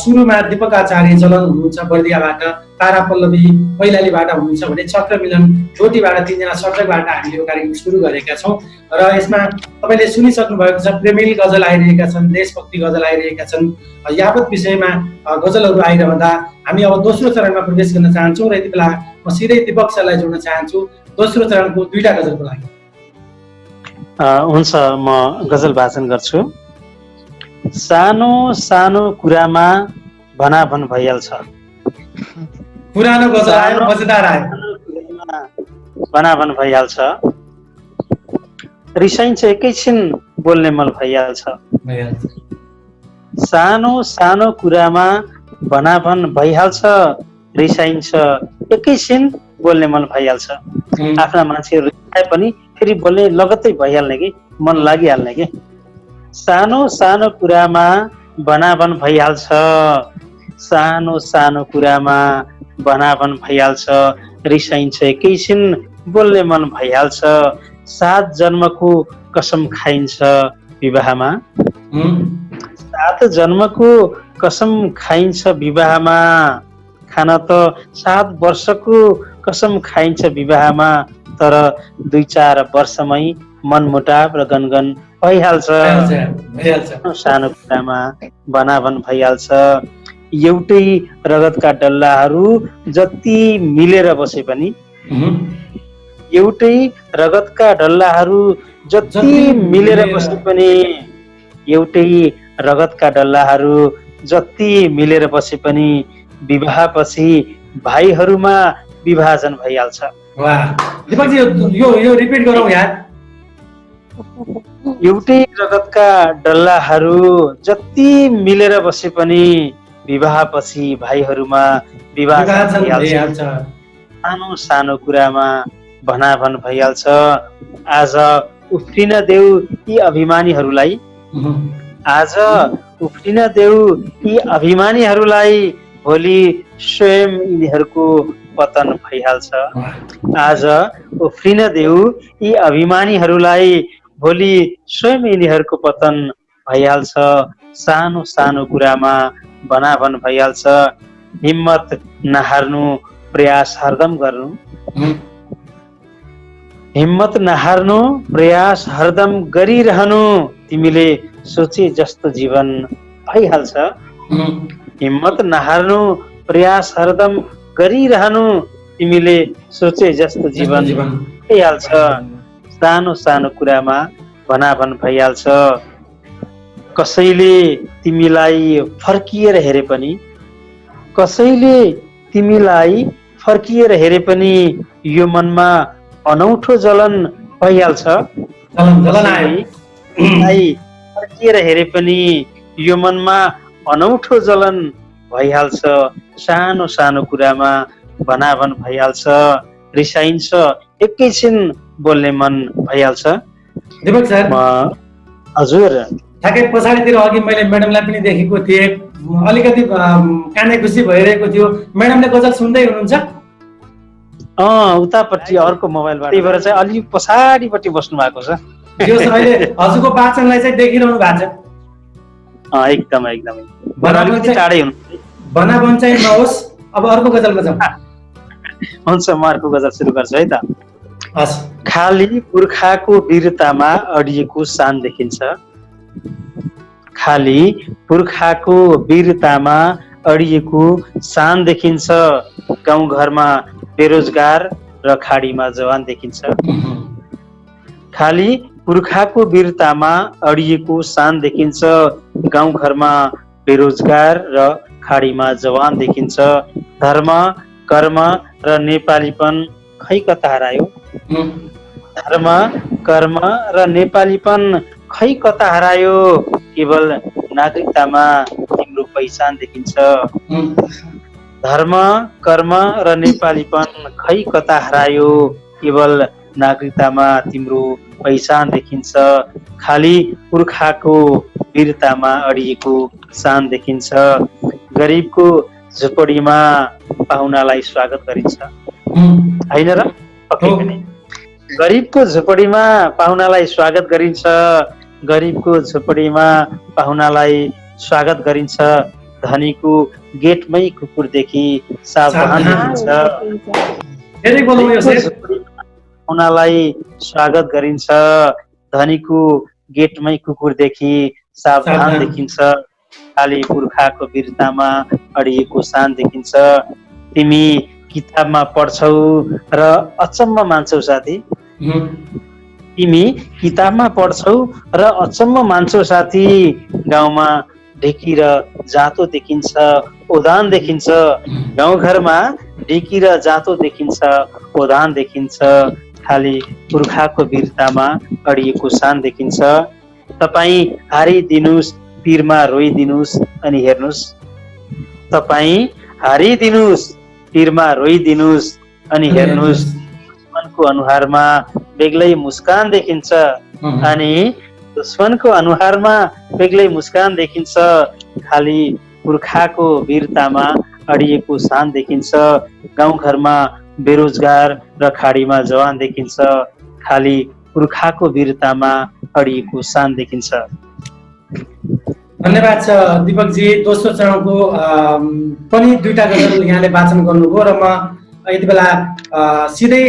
S4: सुरुमा दीपक आचार्य जलन हुनुहुन्छ बर्दियाबाट, तारा पल्लवी कैलालीबाट हुनुहुन्छ भने चक्र मिलन चोटीबाट तीनजना सर्जकबाट हामीले यो कार्यक्रम सुरु गरेका छौँ। र यसमा तपाईँले सुनिसक्नु भएको छ प्रेमिल गजल आइरहेका छन्, देशभक्ति गजल आइरहेका छन्। यावत विषयमा गजलहरू आइरहँदा हामी अब दोस्रो चरणमा प्रवेश गर्न चाहन्छौँ र यति बेला म सिधै दीपक सरलाई जोड्न चाहन्छु दोस्रो चरणको दुईटा गजलको लागि।
S3: हुन्छ, म गजल वाचन गर्छु। सानो सानो कुरामा भनाभन भइहाल्छ,
S4: पुरानो गजल आयो, मजेदार आयो।
S3: भनाभन भइहाल्छ, रिसाइन्छ एकैछिन बोल्ने मन भइहाल्छ। सानो सानो कुरामा भनाभन भइहाल्छ, रिसाइन्छ एकैछिन बोल्ने मन भइहाल्छ। आफ्ना मान्छेहरू रिसाए पनि फेरि बोल्ने लगत्तै भइहाल्ने कि मन लागिहाल्ने कि। सानो सानो कुरामा भनाभन भइहाल्छ, सानो सानो कुरामा भनाभन भइहाल्छ, रिसाइन्छ एकैछिन बोल्ने मन भइहाल्छ। 7 जन्मको कसम खाइन्छ विवाहमा। 7 जन्मको कसम खाइन्छ विवाहमा, खान त 7 वर्षको कसम खाइन्छ विवाहमा, तर 2-4 वर्षमै मनमुटाव र गनगन भइहाल्छ। सानो कुरामा भनाभन भइहाल्छ। एउटै रगतका डल्लाहरू जति मिलेर बसे पनि, एउटै रगतका डल्लाहरू जति मिलेर बसे पनि, एउटै रगतका डल्लाहरू जति मिलेर बसे पनि, विवाहपछि भाइहरूमा विभाजन भइहाल्छ।
S4: वाह दीपकजी, यो रिपिट गरौँ यार।
S3: एउटै रगतका डल्लाहरू जति मिलेर बसे पनि, विवाहपछि भाइहरूमा विभाजन भइहाल्छ। सानो सानो कुरामा भनाभन भइहाल्छ। आज उफ्रिन देऊ यी अभिमानीहरूलाई, आज उफ्रिन देऊ यी अभिमानीहरूलाई, भोलि स्वयं यिनीहरूको पतन भइहाल्छ। आज उफ्रिन देऊ यी अभिमानीहरूलाई, भोलि स्वयं यिनीहरूको पतन भइहाल्छ। सानो सानो कुरामा भनाभन भइहाल्छ। हिम्मत नहार्नु, प्रयास हरदम गर्नु, हिम्मत नहार्नु, प्रयास हरदम गरिरहनु, तिमीले सोचे जस्तो जीवन भइहाल्छ। हिम्मत नहार्नु, प्रयास हरदम गरिरहनु, तिमीले सोचे जस्तो जीवन भइहाल्छ। सानो सानो कुरामा भनाभन भइहाल्छ। कसैले तिमीलाई फर्किएर हेरे पनि, कसैले तिमीलाई फर्किएर हेरे पनि, यो मनमा अनौठो जलन भइहाल्छ। फर्किएर हेरे पनि यो मनमा अनौठो जलन भइहाल्छ। सानो सानो कुरामा भनाभन भइहाल्छ। रिसाइन्छ, एकैछिन बोल्ने मन भइहाल्छ।
S4: दीपक सर,
S3: हजुर,
S4: ठ्याक्कै पछाडितिर अघि मैले म्याडमलाई पनि देखेको थिएँ, अलिकति काने खुसी भइरहेको थियो। म्याडमले गजल सुन्दै हुनुहुन्छ?
S3: उतापट्टि अर्को मोबाइलबाट, त्यही भएर चाहिँ अलिक पछाडिपट्टि बस्नु भएको छ।
S4: यो अहिले हजुरको वाचनलाई चाहिँ देखिरहनु भएको छ।
S3: एकदम एकदमै टाढै हुनु।
S4: भनाभन चाहिँ नहोस्, अब अर्को गजलमा जाउँ।
S3: हुन्छ, म अर्को गजल सुरु गर्छु है त।
S4: हस्।
S3: खाली पुर्खाको वीरतामा अडिएको सान देखिन्छ, खाली पुर्खाको वीरतामा अडिएको सान देखिन्छ, गाउँघरमा बेरोजगार र खाडीमा जवान देखिन्छ। खाली पुर्खाको वीरतामा अडिएको सान देखिन्छ, गाउँघरमा बेरोजगार र खाडीमा जवान देखिन्छ। धर्म, कर्म र नेपालीपन खै कता हरायो, धर्म, कर्म र नेपालीपन खै कता हरायो, केवल नागरिकतामा तिम्रो पहिचान देखिन्छ। धर्म, कर्म र नेपालीपन खै कता हरायो, केवल नागरिकतामा तिम्रो पहिचान देखिन्छ। खाली पुर्खाको वीरतामा अडिएको सान देखिन्छ, गरिबको झुपडीमा पाहुनालाई स्वागत गरिन्छ, होइन र? पक्कै पनि गरिबको झुपडीमा पाहुनालाई स्वागत गरिन्छ, गरिबको झुपडीमा पाहुनालाई स्वागत गरिन्छ, धनीको गेटमै कुकुरदेखि सावधान देखिन्छ। पाहुनालाई स्वागत गरिन्छ, धनीको गेटमै कुकुरदेखि सावधान देखिन्छ। खाली पुर्खाको वीरतामा अडिएको सान देखिन्छ। तिमी किताबमा पढ्छौ र अचम्म मान्छौ साथी, तिमी किताबमा पढ्छौ र अचम्म मान्छौ साथी, गाउँमा ढेकी र जातो देखिन्छ, ओदान देखिन्छ, गाउँघरमा ढेकी र जातो देखिन्छ, ओदान देखिन्छ। खाली पुर्खाको वीरतामा अडिएको सान देखिन्छ। तपाईँ हारिदिनुस्, पीरमा रोइदिनुस् अनि हेर्नुस्, तपाईँ हारिदिनुस्, पीरमा रोइदिनुस् अनि हेर्नुस्, दुश्मनको अनुहारमा बेग्लै मुस्कान देखिन्छ, अनि दुश्मनको अनुहारमा बेग्लै मुस्कान देखिन्छ। खाली पुर्खाको वीरतामा अडिएको सान देखिन्छ, गाउँघरमा बेरोजगार र खाडीमा जवान देखिन्छ। खाली पुर्खाको वीरतामा अडिएको शान देखिन्छ।
S4: धन्यवाद छ दिपकजी। दोस्रो चरणको पनि दुईटा गजल यहाँले वाचन गर्नुभयो र म यति बेला सिधै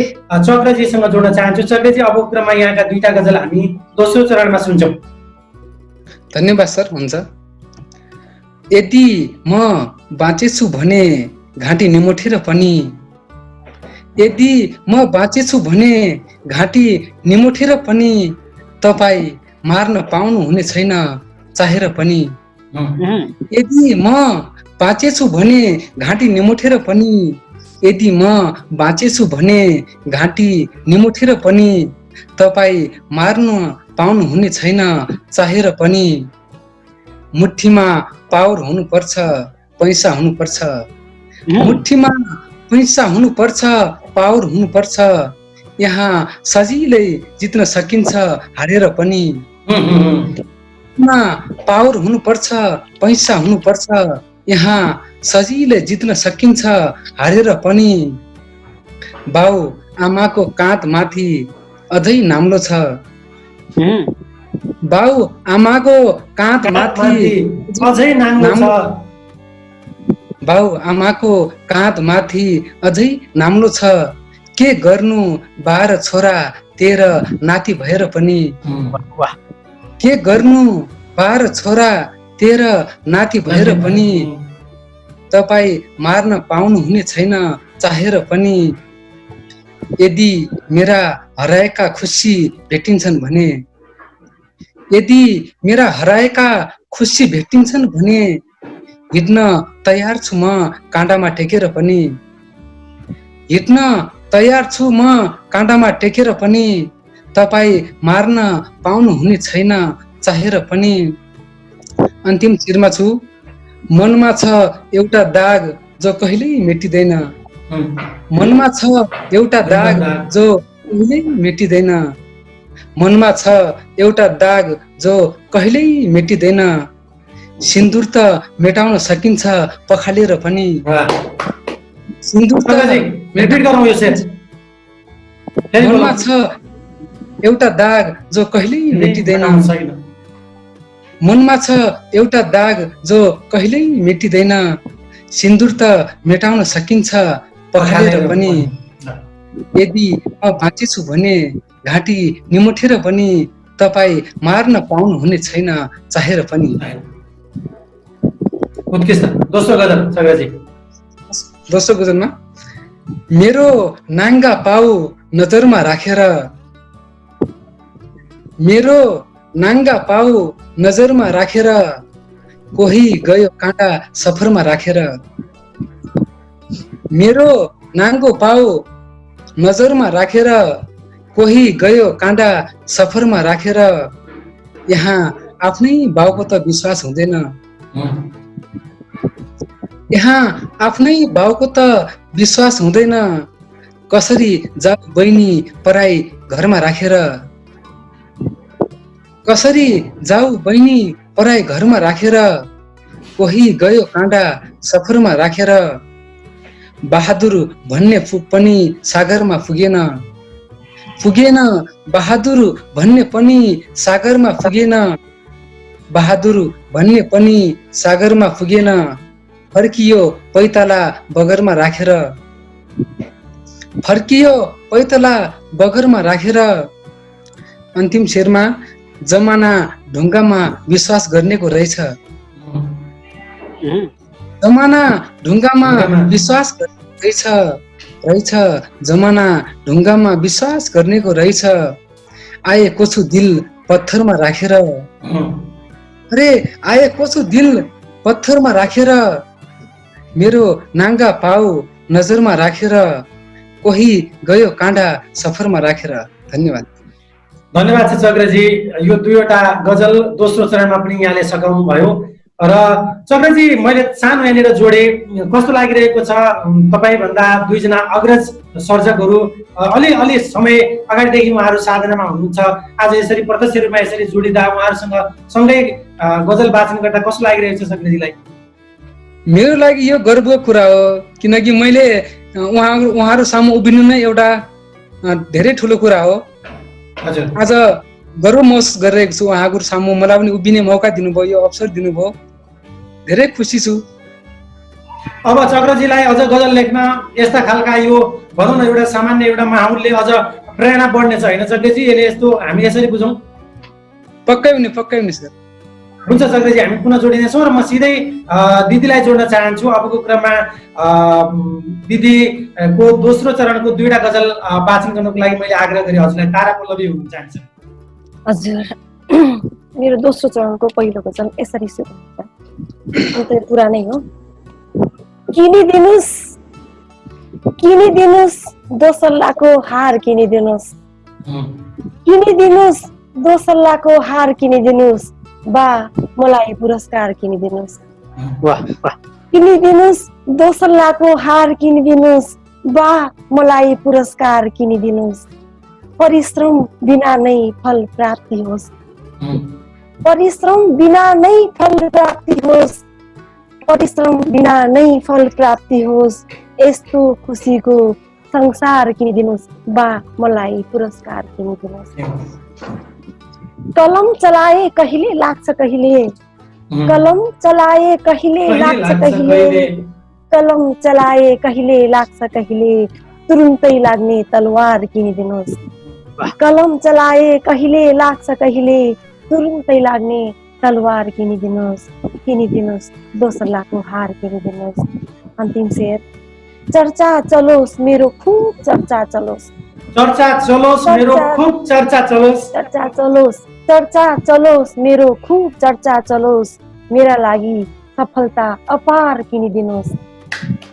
S4: चक्रजीसँग जोड्न चाहन्छु। चक्रजी, अब क्रममा यहाँका दुईटा गजल हामी दोस्रो चरणमा सुन्छौँ।
S2: धन्यवाद सर। हुन्छ। यदि म बाँचेछु भने घाँटी निमोठेर पनि, यदि म बाँचेछु भने घाँटी निमोठेर पनि तपाईँ मार्न पाउनु हुने छैन चाहेर पनि। यदि म बाँचेछु भने घाँटी निमोठेर पनि, यदि म बाँचेछु भने घाँटी निमोठेर पनि तपाईँ मार्न पाउनु हुने छैन चाहेर पनि। मुठीमा पावर हुनुपर्छ, पैसा हुनुपर्छ, मुठीमा पैसा हुनुपर्छ, पावर हुनुपर्छ, यहाँ सजिलै जित्न सकिन्छ हारेर पनि। पावर हुनुपर्छ, पैसा हुनुपर्छ, यहाँ सजिलै जित्न सकिन्छ हारेर पनि। बाउ आमाको काँध माथि अझै नाम्लो छ, बाउ आमाको काँध माथि
S4: अझै नाङ्गो छ,
S2: बाउ आमाको काँध माथि अझै नाम्लो छ। के गर्नु 12 छोरा 13 नाति भएर पनि, के गर्नु 12 छोरा 13 नाति भएर पनि तपाईँ मार्न पाउनु हुने छैन चाहेर पनि। यदि मेरा हराएका खुसी भेटिन्छन् भने, यदि मेरा हराएका खुसी भेटिन्छन् भने हिँड्न तयार छु म काँडामा टेकेर पनि, हिँड्न तयार छु म काँडामा टेकेर पनि तपाईँ मार्न पाउनु हुने छैन चाहेर पनि। अन्तिम शिरमा छु। मनमा छ एउटा दाग जो कहिल्यै मेटिँदैन, मनमा छ एउटा दाग जो कहिल्यै मेटिँदैन, मनमा छ एउटा दाग जो कहिल्यै मेटिँदैन। सिन्दुर त मेटाउन सकिन्छ पखालेर पनि, सिन्दुर त मनमा छ एउटा दाग जो कहिल्यै मेटिँदैन, मनमा छ एउटा दाग जो कहिल्यै मेटिँदैन। सिन्दुर त मेटाउन सकिन्छ पखालेर पनि। यदि म बाँचेछु भने घाँटी निमोठेर पनि तपाईँ मार्न पाउनु हुने छैन चाहेर पनि।
S4: उत्कृष्ट। दोस्रो गजल सगरजी।
S2: दोस्रो गजलमा मेरो नाङ्गा पाउ नजरमा राखेर, मेरो नाङ्गा पाउ नजरमा राखेर कोही गयो काँटा सफरमा राखेर, मेरो नाङ्गो पाउ नजरमा राखेर कोही गयो काँडा सफरमा राखेर यहाँ आफ्नै बाउको त विश्वास हुँदैन, यहाँ आफ्नै बाउको त विश्वास हुँदैन। कसरी जाऊ बहिनी पराई घरमा राखेर, कसरी जाऊ बहिनी पराई घरमा राखेर कोही गयो काँडा सफरमा राखेर। बहादुर भन्ने पनि सागरमा पुगेन, पुगेन बहादुर भन्ने पनि सागरमा पुगेन, बहादुर भन्ने पनि सागरमा पुगेन। फर्कियो पैताला बगरमा राखेर, फर्कियो पैताला बगरमा राखेर। अन्तिम शेरमा जमाना ढुङ्गामा विश्वास गर्नेको रहेछ, जमाना ढुङ्गामा विश्वास रहेछ, रहेछ जमाना ढुङ्गामा विश्वास गर्नेको रहेछ। आएको छु दिल पत्थरमा राखेर, अरे आएको छु दिल पत्थरमा राखेर मेरो नाङ्गा पाउ नजरमा राखेर कोही गयो काँडा सफरमा राखेर। धन्यवाद।
S4: धन्यवाद छ चक्रजी। यो दुईवटा गजल दोस्रो चरणमा पनि यहाँले सघाउनु भयो र चक्रजी मैले सानो यहाँनिर जोडे। कस्तो लागिरहेको छ तपाईँभन्दा दुईजना अग्रज सर्जकहरू अलि समय अगाडिदेखि उहाँहरू साधनामा हुनुहुन्छ, आज यसरी प्रत्यक्ष रूपमा यसरी जोडिँदा उहाँहरूसँग सँगै गजल वाचन गर्दा कस्तो लागिरहेको छ चक्रजीलाई?
S2: मेरो लागि यो गर्वको कुरा हो, किनकि मैले उहाँहरू सामु उभिनु नै एउटा धेरै ठुलो कुरा हो
S4: हजुर
S2: आज गर्व महसुस गरिरहेको छु। उहाँको सामु मलाई पनि उभिने मौका दिनुभयो, यो अवसर दिनुभयो, धेरै खुसी छु।
S4: अब चक्रजीलाई अझ गजल लेख्न यस्ता खालका यो भनौँ न एउटा सामान्य एउटा माहौलले अझ प्रेरणा बढ्नेछ होइन चक्रजी? यसले यस्तो हामी यसरी बुझौँ?
S2: पक्कै हुने सर।
S4: हुन्छ चक्रजी, हामी पुनः जोडिनेछौँ र म सिधै दिदीलाई जोड्न चाहन्छु। अबको क्रममा दिदीको दोस्रो चरणको 2वटा गजल वाचन गर्नको लागि मैले आग्रह गरेँ हजुरलाई। तारा पल्लवी हुन चाहन्छु।
S1: हजुर, मेरो दोस्रो चरणको पहिलो गजल यसरी सुरु हुन्छ। अन्त पुरानै हो। किनिदिनुस् दोसल्लाको हार, किनिदिनुस् दोसल्लाको हार, किनिदिनुस् बा मलाई पुरस्कार, किनिदिनुस्। किनिदिनुस् दोसल्लाको हार, किनिदिनुस् बा मलाई पुरस्कार, किनिदिनुस्। परिश्रम बिना नै फल प्राप्ति होस्, परिश्रम बिना नै फल प्राप्ति होस्, परिश्रम बिना नै फल प्राप्ति होस्। यस्तो खुसीको संसार, किनिदिनुस् बा मलाई पुरस्कार, किनिदिनुस्। कलम चलाए कहिले लाग्छ कहिले, कलम चलाए कहिले लाग्छ कहिले, कलम चलाए कहिले लाग्छ कहिले, तुरुन्तै लाग्ने तलवार, किनिदिनुस्। कलम चलाए कहिले लाग्छ कहिले, तुरुन्तै लाग्ने तलवार, किनिदिनुस्। किनिदिनुस् दोसल्लाको हार, किनिदिनुस्। अन्तिम शेर। चर्चा चलोस् मेरो खूब चर्चा चलोस्,
S4: चर्चा चलोस् मेरो खूब चर्चा चलोस्,
S1: चर्चा चलोस्, चर्चा चलोस् मेरो खूब चर्चा चलोस्। मेरा लागि सफलता अपार, किनिदिनुस्।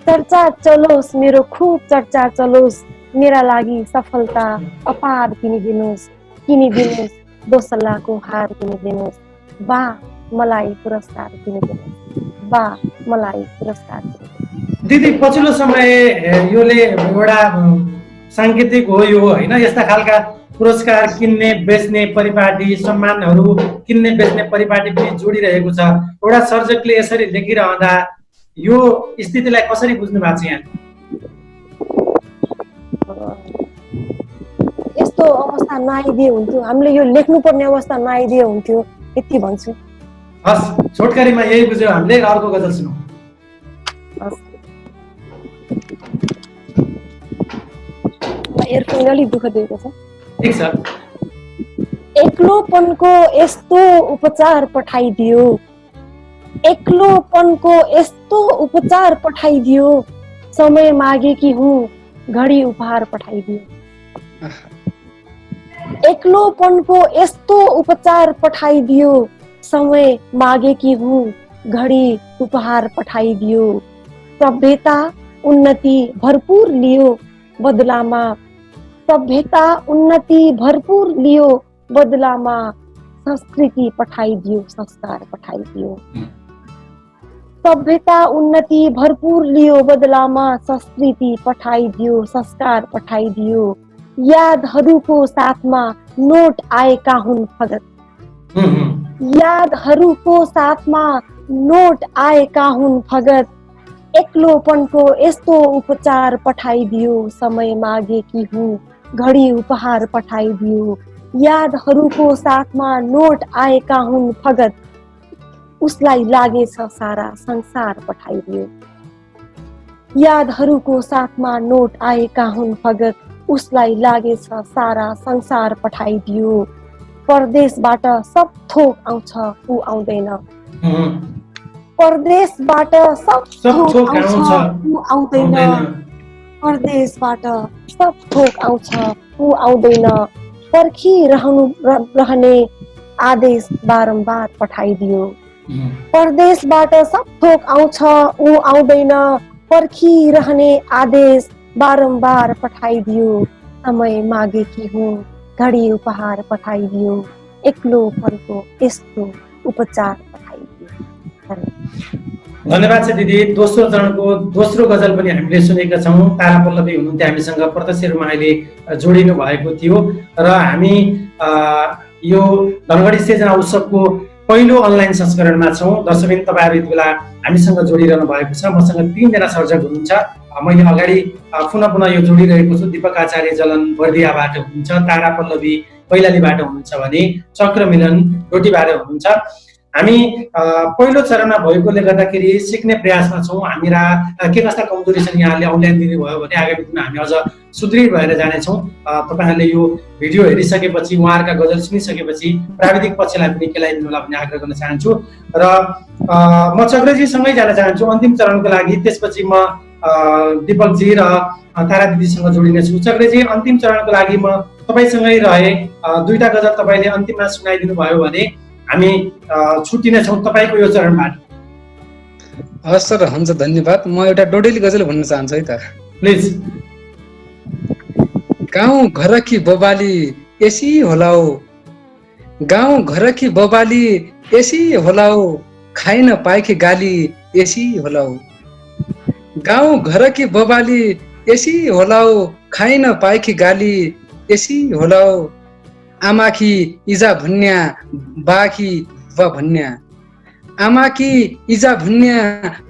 S1: चर्चा चलोस् मेरो खूब चर्चा चलोस्, मेरा लागि सफलता अपार, किनिदिनुस्। किनिदिनुस् दोसल्लाको हार, किनिदिनुस् बा मलाई पुरस्कार, किनिदिनुस् बा मलाई पुरस्कार, किनिदिनुस्।
S4: दिदी पछिल्लो समय योले एउटा साङ्केतिक हो यो होइन? यस्ता खालका पुरस्कार किन्ने बेच्ने परिपाटी, सम्मानहरू किन्ने बेच्ने परिपाटी पनि जोडिरहेको छ। एउटा सर्जकले यसरी लेखिरहँदा यो स्थितिलाई कसरी बुझ्नु भएको छ यहाँ?
S1: यस्तो अवस्था नआइदिए हुन्थ्यो, हामीले यो लेख्नुपर्ने अवस्था नआइदिए हुन्थ्यो, यति भन्छु।
S4: हस्, छोटकरीमा यही बुझ्यो हामीले। अर्को गजल सुनौँ।
S1: एयरफोन अलिक दुःख दिएको छ।
S4: ठिक छ।
S1: एक्लोपनको यस्तो उपचार पठाइदियो, एक्लोपनको यस्तो उपचार पठाइदियो, समय मागेकी हुँ घडी उपहार पठाइदियो। एक्लोपनको यस्तो उपचार पठाइदियो, समय मागेकी हूँ घडी उपहार पठाइदियो। सभ्यता उन्नति भरपूर लियो बदलामा, सभ्यता उन्नति भरपूर लियो बदलामा, संस्कृति पठाइदियो संस्कार पठाइदियो। सभ्यता उन्नति भरपूर लियो बदलामा, संस्कृति पठाइदियो संस्कार पठाइदियो। यादहरूको साथमा नोट आएका हुन् फगत, यादहरूको साथमा नोट आएका हुन् फगत। एक्लोपनको यस्तो उपचार पठाइदियो, समय मागेकी हुँ घडी उपहार पठाइदियो। यादहरूको साथमा नोट आएका हुन् फगत, उसलाई लागेछ सारा संसार पठाइदियो। यादहरूको साथमा नोट आएका हुन् फगत, उसलाई लागेछ सारा संसार पठाइदियो। परदेशबाट सब थोक आउँछ ऊ आउँदैन, परदेशबाट सब थोक आउँछ ऊ आउँदैन, परदेशबाट सब थोक आउँछ ऊ आउँदैन। पर्खिरहनु रहने आदेश बारम्बार पठाइदियो। परदेशबाट सब थोक आउँछ ऊ आउँदैन, पर्खिरहने आदेश बारम्बार पठाइदियो। समय मागेकी हुँ घडी उपहार पठाइदियो, एक्लोपनको यस्तो उपचार पठाइदियो।
S4: धन्यवाद छ दिदी। दोस्रो चरणको दोस्रो गजल पनि हामीले सुनेका छौँ। तारा पल्लवी हुनुहुन्थ्यो हामीसँग, प्रत्यक्ष रूपमा अहिले जोडिनु भएको थियो र हामी यो धनगढी सृजना उत्सवको पहिलो अनलाइन संस्करणमा छौँ। दर्शकबिन तपाईँहरू यति बेला हामीसँग जोडिरहनु भएको छ। मसँग 3 जना सर्जक हुनुहुन्छ। मैले अगाडि पुनः यो जोडिरहेको छु। दीपक आचार्य जलन बर्दियाबाट हुनुहुन्छ, तारा पल्लवी कैलालीबाट हुनुहुन्छ भने चक्रमिलन डोटीबाट हुनुहुन्छ। हामी पहिलो चरणमा भएकोले गर्दाखेरि सिक्ने प्रयासमा छौँ। हामीरा के कस्ता कमजोरी छन् यहाँले औल्यान दिनुभयो भने आगामी दिनमा हामी अझ सुदृढ भएर जानेछौँ। तपाईँहरूले यो भिडियो हेरिसकेपछि उहाँहरूका गजल सुनिसकेपछि प्राविधिक पक्षलाई पनि केलाइदिनु होला भन्ने आग्रह गर्न चाहन्छु र म चक्रजीसँगै जान चाहन्छु अन्तिम चरणको लागि। त्यसपछि म दिपकजी र तारा दिदीसँग जोडिनेछु। चक्रजी, अन्तिम चरणको लागि म तपाईँसँगै रहे। दुईटा गजल तपाईँले अन्तिममा सुनाइदिनु भयो भने हामी छुट्टिनेछौँ तपाईँको यो चरणबाट।
S2: हस् सर, हुन्छ, धन्यवाद। म एउटा डोडेली गजल भन्न चाहन्छु है त।
S4: प्लिज।
S2: गाउँ घर कि बबाली एसी होला हो, गाउँ घर कि बबाली एसी होला हो, खाइन पाएकी गाली एसी होला हो। गाउँ घर कि बबाली एसी होला हो, खाइन पाएकी गाली एसी होला हो। आमाकी इजा भन्या बाकी वा भन्या, आमाकी इजा भन्या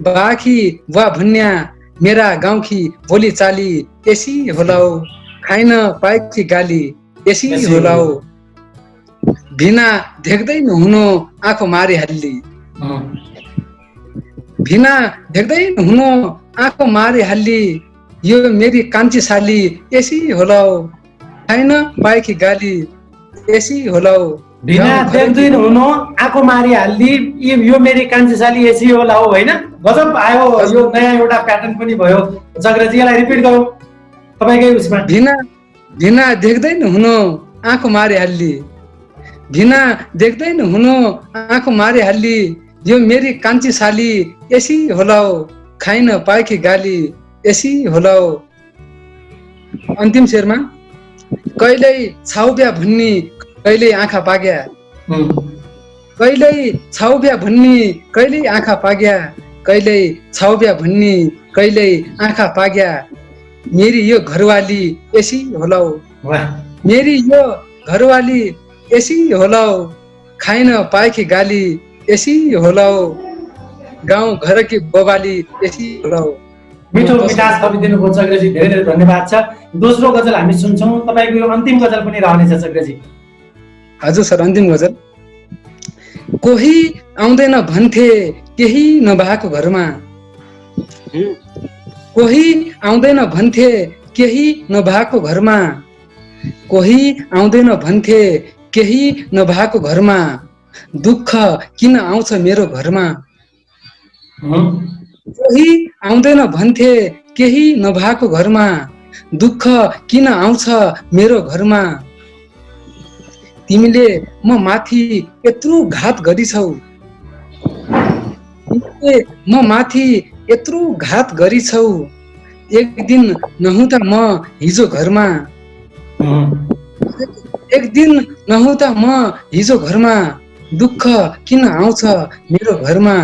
S2: बाकी वा भन्या, मेरा गाउँकी बोली चाली एसी होला हो, खाइन पाएकी गाली एसी होला हो। भिना देख्दै नहुनु आँखो मारी हाल्ली, भिना देख्दै नहुनु आँखो मारी हाल्ली, यो मेरी कान्छी साली एसी होला हो, खाइन पाएकी गाली एसी होला हो।
S4: भिना देख्दै नहुनु आँखो मारी हाल्दी, यो मेरी कान्छी साली एसी होला हो। होइन, गजब आयो, यो नयाँ एउटा प्याटर्न पनि भयो। चक्रजी, यसलाई रिपिट गरौँ तपाईँकै उसमा।
S2: भिना देख्दै नहुनु आँखो मारी हाल्ली, भिना देख्दै नहुनु आँखो मारी हाल्ली, यो मेरी कान्छी साली एसी होला हो, खाइन पाएकी गाली एसी होला हो। अन्तिम शेरमा कहिल्यै छाउब्या भन्नी कहिल्यै आँखा पाग्या, कहिल्यै छाउब्या भन्नी कहिल्यै आँखा पाग्या, कहिल्यै छाउब्या भन्नी कहिल्यै आँखा पाग्या, मेरी यो घरवाली एसी होला हो, मेरी यो घरवाली एसी होला हो, खाइन पाएकी गाली एसी होला हो। गाउँ घर कि बबाली एसी होला हो।
S4: मिठो मिठास थपिदिनु भयो चक्रजी, धेरै धेरै धन्यवाद छ। दोस्रो गजल हामी सुन्छौँ, तपाईँको यो अन्तिम गजल पनि रहनेछ चक्रजी।
S2: हजुर सर, अन्तिम गजल। कोही आउँदैन भन्थे केही नभएको घरमा, कोही आउँदैन भन्थे केही नभएको घरमा, कोही आउँदैन भन्थे केही नभएको घरमा, दुःख किन आउँछ मेरो घरमा, कोही आउँदैन भन्थे केही नभएको घरमा, दुःख किन आउँछ मेरो घरमा, तिमीले म माथि यत्रो घात गरिछौ, तिमीले म माथि यत्रो घात गरिछौ, एक दिन नहुँदा म हिजो घरमा, एक दिन नहुँदा म हिजो घरमा, दुःख किन आउँछ मेरो घरमा,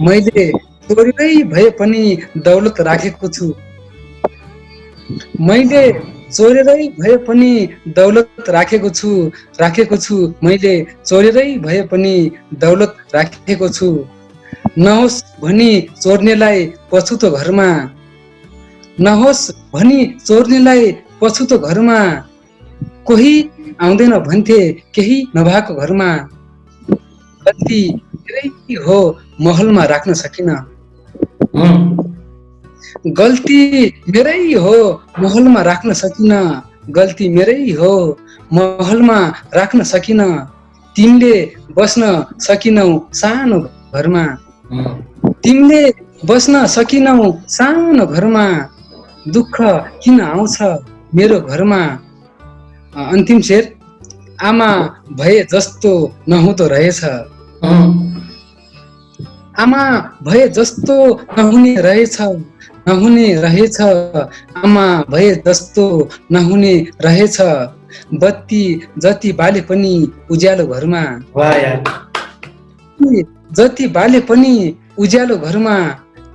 S2: मैले चोरेरै भए पनि दौलत राखेको छु, मैले चोरेरै भए पनि दौलत राखेको छु, मैले चोरेरै भए पनि दौलत राखेको छु, नहोस् भनी चोर्नेलाई पछुतो घरमा, नहोस् भनी चोर्नेलाई पछुतो घरमा, कोही आउँदैन भन्थे केही नभएको घरमा, गल्ती मेरै हो महलमा राख्न सकिन, गल्ती मेरै हो महलमा राख्न सकिन, गल्ती मेरै हो महलमा राख्न सकिन, तिमीले बस्न सकिनौ सानो घरमा, तिमीले बस्न सकिनौ सानो घरमा, दुःख किन आउँछ मेरो घरमा। अन्तिम शेर। आमा भए जस्तो नहुँदो रहेछ, आमा भए जस्तो नहुने रहेछ, नहुने रहेछ, आमा भए जस्तो नहुने रहेछ, बत्ती जति बाले पनि उज्यालो घरमा, जति बाले पनि उज्यालो घरमा,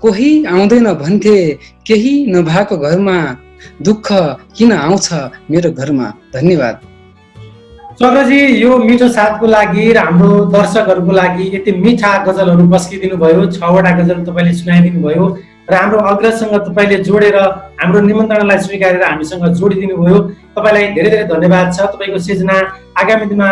S2: कोही आउँदैन भन्थे केही नभएको घरमा, दुःख किन आउँछ मेरो घरमा। धन्यवाद।
S4: चक्रजी, यो मिठो साथको लागि र हाम्रो दर्शकहरूको लागि यति मिठा गजलहरू बस्किदिनु भयो। 6 वटा गजल तपाईँले सुनाइदिनु भयो र हाम्रो अग्रजसँग तपाईँले जोडेर हाम्रो निमन्त्रणालाई स्वीकारेर हामीसँग जोडिदिनु भयो। तपाईँलाई धेरै धेरै धन्यवाद छ। तपाईँको सिर्जना आगामी दिनमा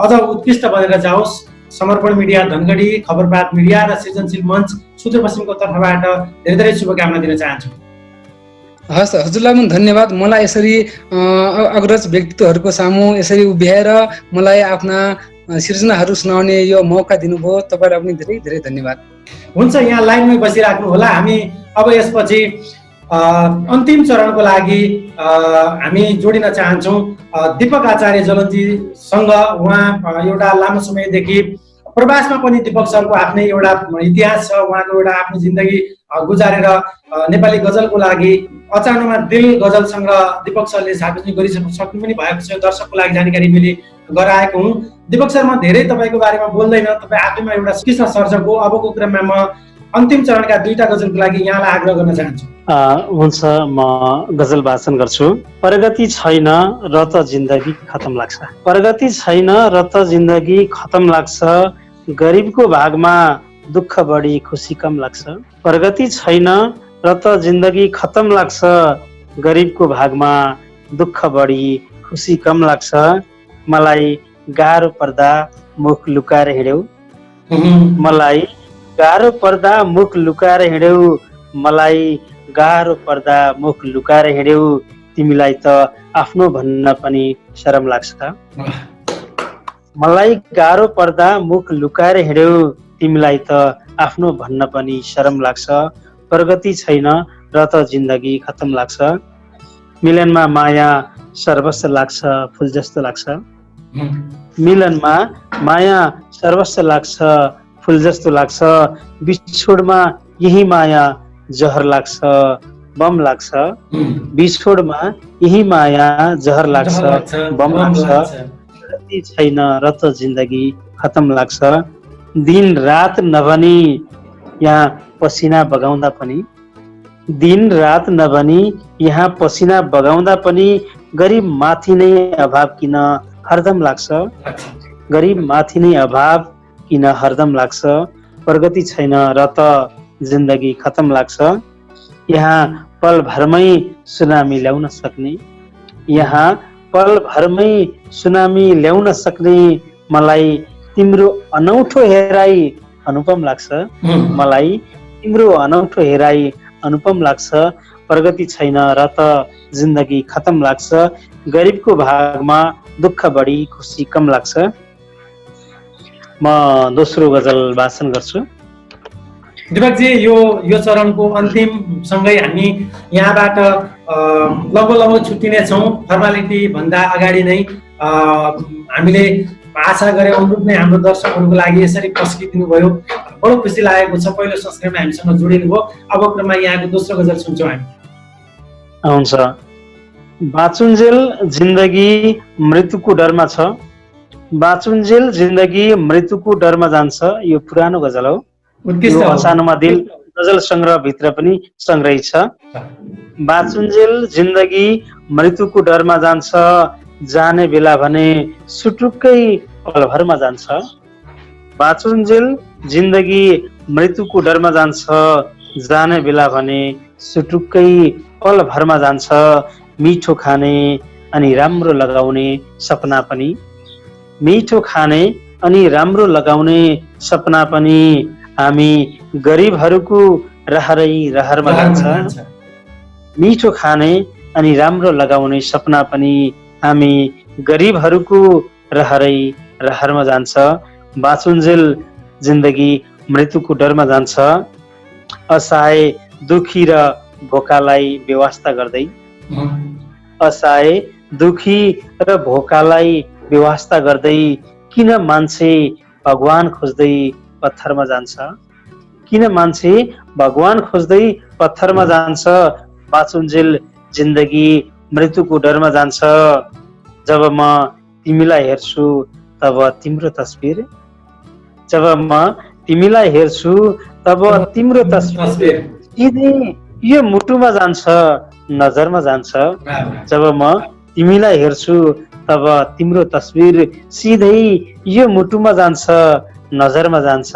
S4: अझ उत्कृष्ट बनेर जाओस्। समर्पण मिडिया धनगढी, खबरपात मिडिया र सृजनशील मञ्च सुदूरपश्चिमको तर्फबाट धेरै धेरै शुभकामना दिन चाहन्छु।
S2: हस्, हजुरलाई पनि धन्यवाद। मलाई यसरी अग्रज व्यक्तित्वहरूको सामु यसरी उभ्याएर मलाई आफ्ना सृजनाहरू सुनाउने यो मौका दिनुभयो। तपाईँलाई पनि धेरै धेरै धन्यवाद।
S4: हुन्छ, यहाँ लाइनमै बसिराख्नु होला। हामी अब यसपछि अन्तिम चरणको लागि हामी जोडिन चाहन्छौँ दीपक आचार्य जलन्जीसँग। उहाँ एउटा लामो समयदेखि प्रवासमा पनि दीपक सरको आफ्नै एउटा इतिहास छ। उहाँको एउटा आफ्नो जिन्दगी गुजारेर नेपाली गजलको लागि अचानकमा दिल गजल सङ्ग्रह दीपक सरले सार्वजनिक गरिसक्नु पनि भएको छ। दर्शकको लागि जानकारी मैले गराएको हुँ। दीपक सर, म धेरै तपाईँको बारेमा बोल्दैन, तपाईँ आफैमा एउटा कृष्ण सर्जक हो। अबको क्रममा म अन्तिम चरणका 2टा गजलको लागि यहाँलाई आग्रह गर्न चाहन्छु।
S3: हुन्छ, म गजल वाचन गर्छु। प्रगति छैन र त जिन्दगी खतम लाग्छ। प्रगति छैन र त जिन्दगी खतम लाग्छ। गरिबको भागमा दुःख बढी खुसी कम लाग्छ। प्रगति छैन र त जिन्दगी खतम लाग्छ। गरिबको भागमा दुःख बढी खुसी कम लाग्छ। मलाई गाह्रो पर्दा मुख लुकाएर हिँड्यौ। मलाई गाह्रो पर्दा मुख लुकाएर हिँड्यौ। मलाई गाह्रो पर्दा मुख लुकाएर हिँड्यौ। तिमीलाई त आफ्नो भन्न पनि शरम लाग्छ। मलाई गाह्रो पर्दा मुख लुकाएर हिँड्यौ। तिमीलाई त आफ्नो भन्न पनि शरम लाग्छ। प्रगति छैन र त जिन्दगी खतम लाग्छ। मिलनमा माया सर्वस्व लाग्छ, फुल जस्तो लाग्छ। मिलनमा माया सर्वस्व लाग्छ, फुल जस्तो लाग्छ। बिछोडमा यही माया जहर लाग्छ, बम लाग्छ। बिछोडमा यही माया जहर लाग्छ, बम लाग्छ। प्रगति छैन र त जिन्दगी खतम लाग्छ। दिन रात नभनी यहाँ पसिना बगाउँदा पनि, दिन रात नभनी यहाँ पसिना बगाउँदा पनि गरिब माथि नै अभाव किन हरदम लाग्छ। गरिब माथि नै अभाव किन हरदम लाग्छ। प्रगति छैन र त जिन्दगी खतम लाग्छ। यहाँ पल भरमै सुनामी ल्याउन सक्ने, यहाँ पल भरमै सुनामी ल्याउन सक्ने। मलाई तिम्रो अनौठो हेराई अनुपम लाग्छ। मलाई तिम्रो अनौठो हेराई अनुपम लाग्छ। प्रगति छैन र त जिन्दगी खतम लाग्छ। गरिबको भागमा दुःख बढी खुसी कम लाग्छ। म दोस्रो गजल वाचन गर्छु।
S4: दीपकजी, यो चरणको अन्तिम सँगै हामी यहाँबाट लगभग छुट्टिने छौँ। फर्मालिटी भन्दा अगाडि नै हामीले आशा गरे अनुरूप नै हाम्रो दर्शकहरूको लागि यसरी पस्किदिनु भयो। बडो खुसी लागेको छ। पहिलो संस्करणमा हामीसँग जोडिनु भयो। अब क्रममा यहाँको दोस्रो गजल सुन्छौँ हामी।
S3: हुन्छ। बाँचुन्जेल जिन्दगी मृत्युको डरमा छ। बाँचुन्जेल जिन्दगी मृत्युको डरमा जान्छ। यो पुरानो गजल हो। अचानोमा दिल गजल सङ्ग्रह भित्र पनि सङ्ग्रहित छ। बाँचुन्जेल जिन्दगी मृत्युको डरमा जान्छ। जाने बेला भने सुटुक्कै पलभरमा जान्छ। बाँचुन्जेल जिन्दगी मृत्युको डरमा जान्छ। जाने बेला भने सुटुक्कै पलभरमा जान्छ। मिठो खाने अनि राम्रो लगाउने सपना पनि, मिठो खाने अनि राम्रो लगाउने सपना पनि हामी गरिबहरूको रहरै रहरमा जान्छ। मिठो खाने अनि राम्रो लगाउने सपना पनि हामी गरिबहरूको रहरै रहरमा जान्छ। बाँचुन्जेल जिन्दगी मृत्युको डरमा जान्छ। असहाय दुखी र भोकालाई व्यवस्था गर्दै, असहाय दुखी र भोकालाई व्यवस्था गर्दै किन मान्छे भगवान खोज्दै पत्थरमा जान्छ। किन मान्छे भगवान खोज्दै पत्थरमा जान्छ। बाँचुन्जेल जिन्दगी मृत्युको डरमा जान्छ। जब म तिमीलाई हेर्छु तब तिम्रो तस्बिर, जब म तिमीलाई हेर्छु तब तिम्रो तस्बिर सिधै यो मुटुमा जान्छ, नजरमा जान्छ। जब म तिमीलाई हेर्छु तब तिम्रो तस्बिर सिधै यो मुटुमा जान्छ, नजरमा जान्छ।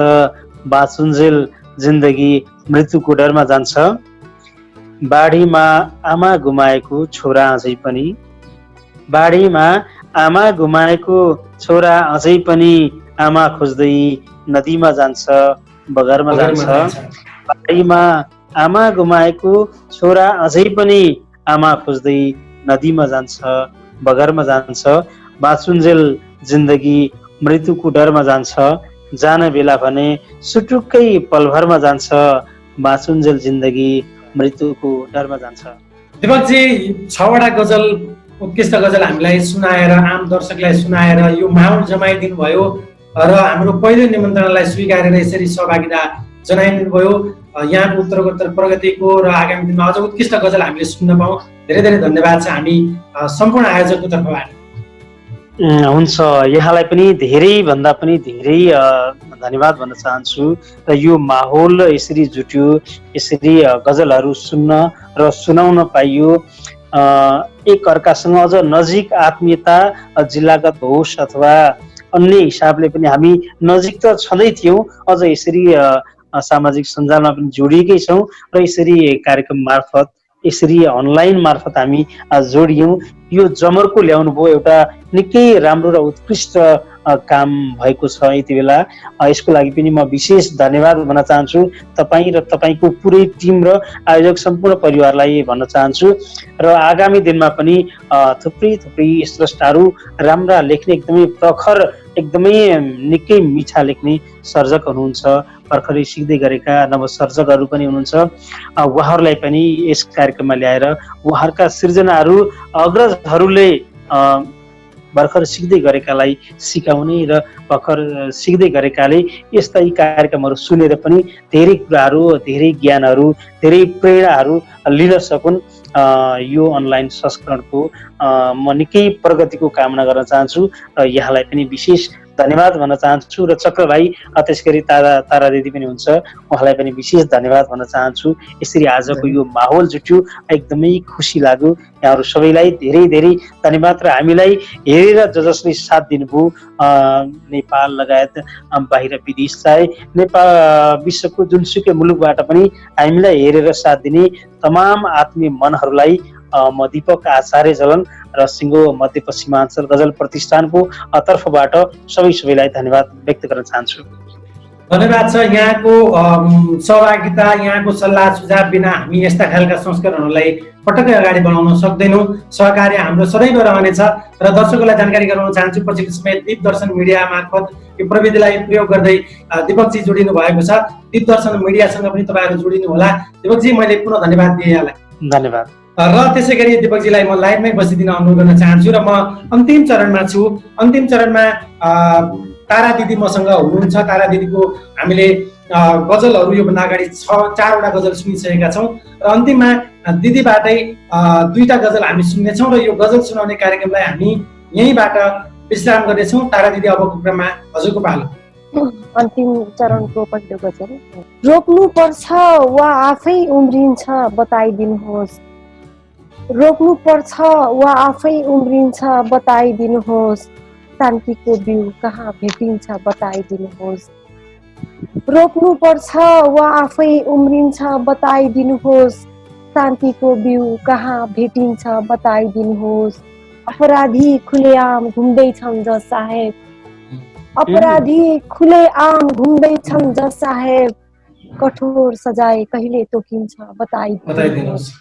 S3: बाँचुन्जेल जिन्दगी मृत्युको डरमा जान्छ। बाढीमा आमा गुमाएको छोरा अझै पनि, बाढीमा आमा गुमाएको छोरा अझै पनि आमा खोज्दै नदीमा जान्छ, बगरमा जान्छ। बाढीमा आमा गुमाएको छोरा अझै पनि आमा खोज्दै नदीमा जान्छ, बगरमा जान्छ। बाँचुन्जेल जिन्दगी मृत्युको डरमा जान्छ, जान बेला भने सुटुक्कै पलभरमा जान्छ। बाँचुन्जेल जिन्दगी मृत्युको डरमा जान्छ।
S4: दिपकजी, 6वटा गजल, उत्कृष्ट गजल हामीलाई सुनाएर, आम दर्शकलाई सुनाएर यो माहौल जमाइदिनु भयो र हाम्रो पहिलो निमन्त्रणालाई स्वीकारेर यसरी सहभागिता जनाइदिनु भयो। यहाँको उत्तरोत्तर प्रगतिको र आगामी दिनमा अझ उत्कृष्ट गजल हामीले सुन्न पाऊँ, धेरै धेरै धन्यवाद छ हामी सम्पूर्ण आयोजकको तर्फबाट।
S3: हुन्छ, यहाँलाई पनि धेरैभन्दा पनि धेरै धन्यवाद भन्न चाहन्छु। र यो माहौल यसरी जुट्यो, यसरी गजलहरू सुन्न र सुनाउन पाइयो, एक अर्कासँग अझ नजिक आत्मीयता जिल्लागत होस् अथवा अन्य हिसाबले पनि हामी नजिक त छँदै थियौँ, अझ यसरी सामाजिक सञ्जालमा पनि जोडिएकै छौँ र यसरी कार्यक्रम मार्फत, यसरी अनलाइन मार्फत हामी जोडियौँ। यो जमर्को ल्याउनु भयो, एउटा निकै राम्रो र उत्कृष्ट काम भएको छ यति बेला। यसको लागि पनि म विशेष धन्यवाद भन्न चाहन्छु तपाईँ र तपाईँको पुरै टिम र आयोजक सम्पूर्ण परिवारलाई भन्न चाहन्छु। र आगामी दिनमा पनि थुप्रै स्रष्टाहरू राम्रा लेख्ने, एकदमै प्रखर, एकदमै निकै मिठा लेख्ने सर्जक हुनुहुन्छ, भर्खरै सिक्दै गरेका नवसर्जकहरू पनि हुनुहुन्छ। उहाँहरूलाई पनि यस कार्यक्रममा ल्याएर उहाँहरूका सृजनाहरू अग्रजहरूले भर्खर सिक्दै गरेकालाई सिकाउने र भर्खर सिक्दै गरेकाले यस्ता यी कार्यक्रमहरू सुनेर पनि धेरै कुराहरू, धेरै ज्ञानहरू, धेरै प्रेरणाहरू लिन सकुन्। यो अनलाइन संस्करणको म निकै प्रगतिको कामना गर्न चाहन्छु र यहाँलाई पनि विशेष धन्यवाद भन्न चाहन्छु। र चक्र भाइ, त्यसै गरी तारा दिदी पनि हुन्छ, उहाँलाई पनि विशेष धन्यवाद भन्न चाहन्छु। यसरी आजको यो माहौल जुट्यो, एकदमै खुसी लाग्यो। यहाँहरू सबैलाई धेरै धेरै धन्यवाद। र हामीलाई हेरेर जसले साथ दिनुभयो, नेपाल लगायत बाहिर विदेश चाहे नेपाल विश्वको जुनसुकै मुलुकबाट पनि हामीलाई हेरेर साथ दिने तमाम आत्मीय मनहरूलाई म दीपक आचार्य जलन र सिङ्गो मध्यपश्चिमाञ्चल गजल प्रतिष्ठानको तर्फबाट सबैलाई धन्यवाद व्यक्त गर्न चाहन्छु।
S4: धन्यवाद छ। यहाँको सहभागिता, यहाँको सल्लाह सुझाव बिना हामी यस्ता खालका संस्करणहरूलाई पटक्कै अगाडि बढाउन सक्दैनौँ। सहकार्य हाम्रो सदैव रहनेछ। र दर्शकहरूलाई जानकारी गराउन चाहन्छु, पछिल्लो समय दीप दर्शन मिडिया मार्फत यो प्रविधिलाई प्रयोग गर्दै दीपकजी जोडिनु भएको छ। दीप दर्शन मिडियासँग पनि तपाईँहरू जोडिनु होला। दीपकजी, मैले पुनः धन्यवाद दिएँ यहाँलाई।
S3: धन्यवाद।
S4: र त्यसै गरी दीपकजीलाई म लाइभमै बसिदिन अनुरोध गर्न चाहन्छु। र म अन्तिम चरणमा छु। अन्तिम चरणमा तारा दिदी मसँग हुनुहुन्छ। तारा दिदीको हामीले गजलहरू योभन्दा अगाडि 4वटा गजल सुनिसकेका छौँ र अन्तिममा दिदीबाटै 2टा गजल हामी सुन्नेछौँ र यो गजल सुनाउने कार्यक्रमलाई हामी यहीँबाट विश्राम गर्नेछौँ। तारा दिदी, अबको क्रममा हजुरको पालो।
S1: अन्तिम चरणको पहिलो गजल। रोक्नु पर्छ वा आफै उम्रिन्छ बताइदिनुहोस्, रोक्नु पर्छ वा आफै उम्रिन्छ बताइदिनुहोस्, शान्तिको बिउ कहाँ भेटिन्छ बताइदिनुहोस्, रोक्नु पर्छ वा आफै उम्रिन्छ बताइदिनुहोस्, शान्तिको बिउ कहाँ भेटिन्छ बताइदिनुहोस्। अपराधी खुलेआम घुम्दैछन् जज साहेब, अपराधी खुलेआम घुम्दैछन् जज साहेब, कठोर सजाय कहिले तोकिन्छ बताइदिनुहोस्,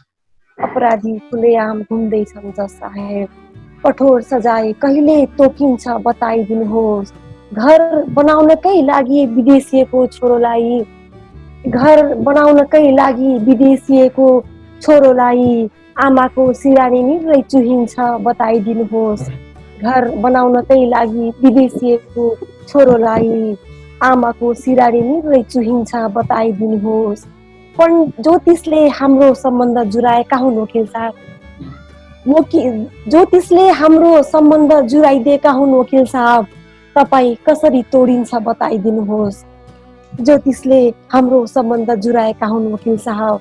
S1: अपराधी खुलेआम घुम्दैछन् जज साहेब, कठोर सजाय कहिले तोकिन्छ बताइदिनुहोस्। घर बनाउनकै लागि विदेशिएको छोरोलाई, घर बनाउनकै लागि विदेशिएको छोरोलाई आमाको सिरानी निर्णय चुहिन्छ बताइदिनुहोस्, घर बनाउनकै लागि विदेशिएको छोरोलाई आमाको सिरानी निर्णय चुहिन्छ बताइदिनुहोस्। पण ज्योतिषले हाम्रो सम्बन्ध जुराएका हुन् वकिल साहब, ज्योतिषले हाम्रो सम्बन्ध जुराइदिएका हुन् वकिल साहब, तपाईँ कसरी तोडिन्छ बताइदिनुहोस्, ज्योतिषले हाम्रो सम्बन्ध जुराएका हुन् वकिल साहब,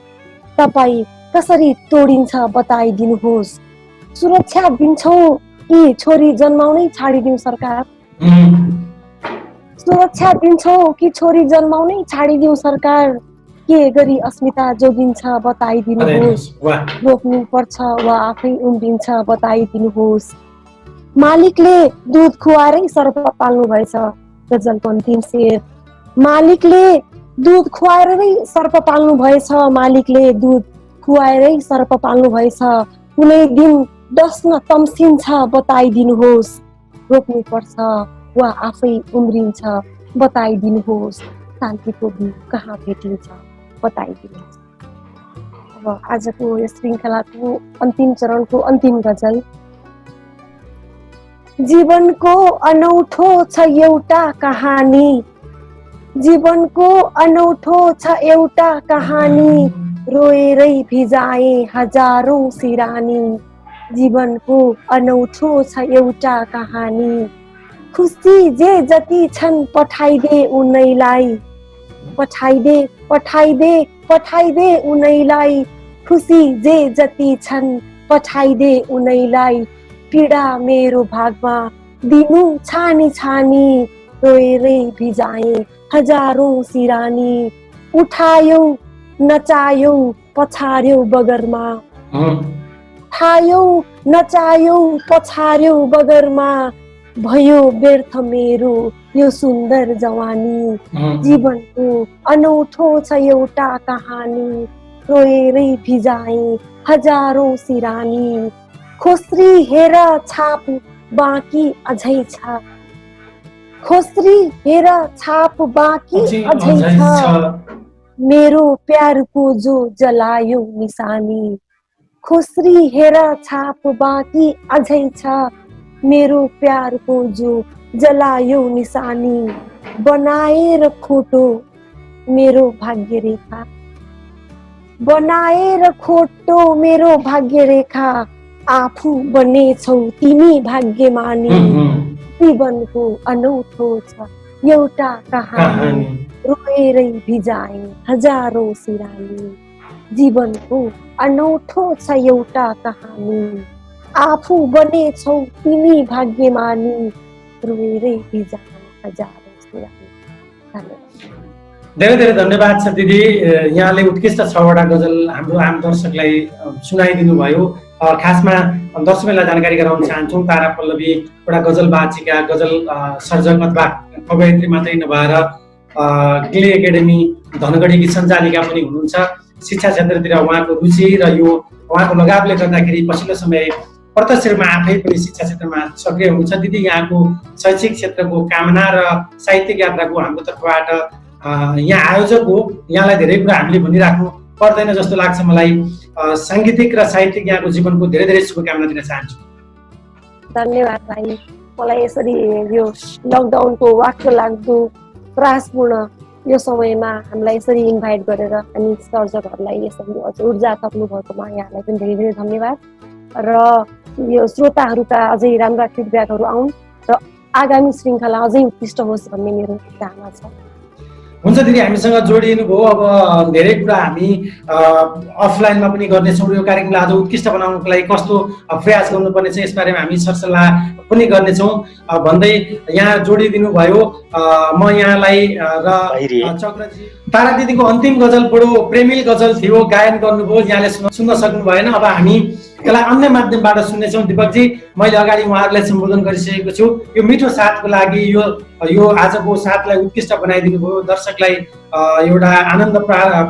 S1: तपाईँ कसरी तोडिन्छ बताइदिनुहोस्। सुरक्षा दिन्छौँ कि छोरी जन्माउनै छाडिदिउँ सरकार, सुरक्षा दिन्छौ कि छोरी जन्माउनै छाडिदिउँ सरकार, के गरी अस्मिता जोगिन्छ बताइदिनुहोस्,
S4: वाह
S1: रोक्नु पर्छ वा आफै उम्रिन्छ बताइदिनुहोस्। मालिकले दुध खुवाएरै सर्प पाल्नु भएछ, गजलको अन्तिम शेर। मालिकले दुध खुवाएरै सर्प पाल्नु भएछ, मालिकले दुध खुवाएरै सर्प पाल्नु भएछ, कुनै दिन डस्न तम्सिन्छ बताइदिनुहोस्, रोक्नु पर्छ वा आफै उम्रिन्छ बताइदिनुहोस्, शान्तिको बिउ कहाँ भेटिन्छ बताइदिनुहोस्। अब आजको यस श्रृङ्खलाको अन्तिम चरणको अन्तिम गजल। जीवनको अनौठो छ एउटा कहानी, जीवनको अनौठो छ एउटा कहानी, रोएरै भिजाए हजारौं सिरानी। जीवनको अनौठो छ एउटा कहानी, खुसी जे जति छन् पठाइदे उनैलाई, पठाइदे पठाइदे पठाइदे उनैलाई, खुसी जे जति छन् पठाइदे उनैलाई। पीडा मेरो भागमा दिनु छानी छानी, रोएरै भिजाए हजारौं सिरानी। उठायौ नचायौ पछार्यौ बगरमा, उठायौ नचायौ पछार्यौ बगरमा, भयो व्यर्थ मेरो यो सुन्दर जवानी। जीवनको अनौठो छ एउटा कहानी, रोएरै भिजाए हजारौं सिरानी। खोस्री हेर छाप बाँकी अझै छ, खोस्री हेर छाप बाँकी अझै छ, मेरो प्यारको जो जलायो निशानी। खोस्री हेर छाप बाँकी अझै छ, मेरो प्यारको जो जलायो निशानी। बनाएर खोटो मेरो भाग्य रेखा, बनाएर खोटो मेरो भाग्य रेखा, आफू बनेछौ तिमी भाग्यमानी। जीवनको अनौठो छ एउटा कहानी, रोएरै भिजाए हजारौं सिरानी। जीवनको अनौठो छ एउटा कहानी, आफू बनेछौ तिमी भाग्यमानी, रोएरै भिजाए हजारौं सिरानी। धन्यवाद।
S4: धेरै धेरै धन्यवाद छ दिदी, यहाँले उत्कृष्ट 6वटा गजल हाम्रो आम दर्शकलाई सुनाइदिनु भयो। खासमा दर्शकलाई जानकारी गराउन चाहन्छौँ, तारा पल्लवी एउटा गजल वाचिका, गजल सर्जक अथवा कवयित्री मात्रै नभएर ग्ले एकाडेमी धनगढीकी सञ्चालिका पनि हुनुहुन्छ। शिक्षा क्षेत्रतिर उहाँको रुचि र यो उहाँको लगावले गर्दाखेरि पछिल्लो समय प्रत्यक्ष रूपमा आफै पनि शिक्षा क्षेत्रमा सक्रिय हुनुहुन्छ। दिदी, यहाँको शैक्षिक क्षेत्रको कामना र साहित्यिक यात्राको हाम्रो तर्फबाट यहाँ आयोजक हो, यहाँलाई धेरै कुरा हामीले भनिराख्नु पर्दैन जस्तो लाग्छ मलाई। साङ्गीतिक र साहित्यिक यहाँको जीवनको धेरै धेरै शुभकामना दिन चाहन्छु।
S1: धन्यवाद भाइ, मलाई यसरी यो लकडाउनको वाक्य लाग्दो त्रासपूर्ण यो समयमा हामीलाई यसरी इन्भाइट गरेर अनि सर्जकहरूलाई यसरी अझ ऊर्जा थप्नु भएकोमा यहाँलाई पनि धेरै धेरै धन्यवाद। र यो श्रोताहरूका अझै राम्रा फिडब्याकहरू आउन् र आगामी श्रृङ्खला अझै उत्कृष्ट होस् भन्ने मेरो चाहना छ।
S4: हुन्छ दिदी, हामीसँग जोडिनु भयो। अब धेरै कुरा हामी अफलाइनमा पनि गर्नेछौँ। यो कार्यक्रमलाई अझ उत्कृष्ट बनाउनको लागि कस्तो प्रयास गर्नुपर्ने छ यसबारेमा हामी सरसल्लाह पनि गर्नेछौँ भन्दै यहाँ जोडिदिनु भयो। म यहाँलाई र चक्रजी, तारा दिदीको अन्तिम गजल बडो प्रेमिल गजल थियो, गायन गर्नुभयो, यहाँले सुन्न सक्नु भएन। अब हामी यसलाई अन्य माध्यमबाट सुन्नेछौँ। दिपकजी, मैले अगाडि उहाँहरूलाई सम्बोधन गरिसकेको छु। यो मिठो साथको लागि यो आजको साथलाई उत्कृष्ट बनाइदिनु भयो, दर्शकलाई एउटा आनन्द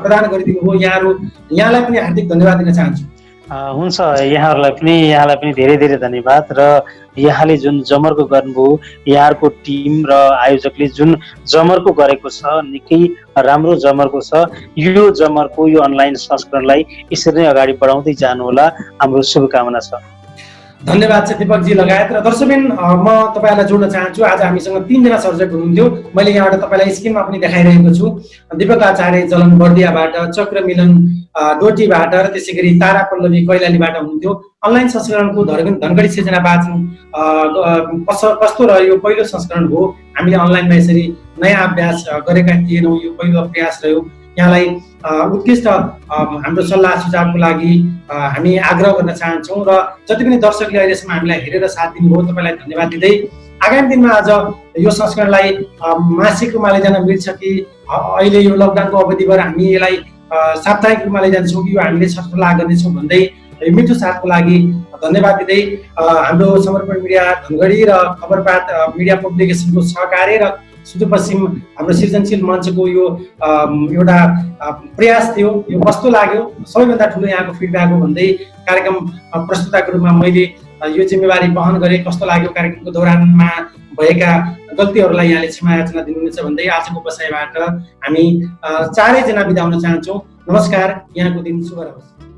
S4: प्रदान गरिदिनु भयो। यहाँलाई पनि हार्दिक धन्यवाद दिन चाहन्छु।
S3: हुन्छ, यहाँलाई पनि धेरै धेरै धन्यवाद। र यहाँले जुन जमर्को गर्नुभयो, यहाँहरूको टिम र आयोजकले जुन जमर्को गरेको छ, निकै राम्रो जमर्को छ। यो जमर्को, यो अनलाइन संस्करणलाई यसरी नै अगाडि बढाउँदै जानुहोला, हाम्रो शुभकामना छ।
S4: धन्यवाद छ दिपकजी लगायत। र दर्शकबिन, म तपाईँलाई जोड्न चाहन्छु। आज हामीसँग 3 जना सर्जक हुनुहुन्थ्यो। मैले यहाँबाट तपाईँलाई स्क्रिनमा पनि देखाइरहेको छु। दिपक आचार्य जलन बर्दियाबाट, चक्र मिलन डोटीबाट, र त्यसै गरी तारा पल्लवी कैलालीबाट हुनुहुन्थ्यो। अनलाइन संस्करणको धनगढी सिर्जना वाचन कस्तो रह्यो? पहिलो संस्करण हो, हामीले अनलाइनमा यसरी नयाँ अभ्यास गरेका थिएनौँ, यो पहिलो प्रयास रह्यो। यहाँलाई उत्कृष्ट हाम्रो सल्लाह सुझावको लागि हामी आग्रह गर्न चाहन्छौँ। र जति पनि दर्शकले अहिलेसम्म हामीलाई हेरेर साथ दिनुभयो, तपाईँलाई धन्यवाद दिँदै आगामी दिनमा आज यो संस्करणलाई मासिक रूपमा लैजान मिल्छ कि अहिले यो लकडाउनको अवधिभर हामी यसलाई साप्ताहिक रूपमा लैजान्छौँ कि यो हामीले सल्लाह गर्नेछौँ भन्दै मिठो साथको लागि धन्यवाद दिँदै हाम्रो समर्पण मिडिया धनगढी र खबरपात मिडिया पब्लिकेसनको सहकार्य र सुदूरपश्चिम हाम्रो सृजनशील मञ्चको यो एउटा प्रयास थियो। यो कस्तो लाग्यो, सबैभन्दा ठुलो यहाँको फिडब्याक हो भन्दै कार्यक्रम प्रस्तुताको रूपमा मैले यो जिम्मेवारी वहन गरेँ। कस्तो लाग्यो, कार्यक्रमको दौरानमा भएका गल्तीहरूलाई यहाँले क्षमा याचना दिनुहुनेछ भन्दै आजको बसाइबाट हामी चारैजना बिदा हुन चाहन्छौँ। नमस्कार, यहाँको दिन शुभ रहोस्।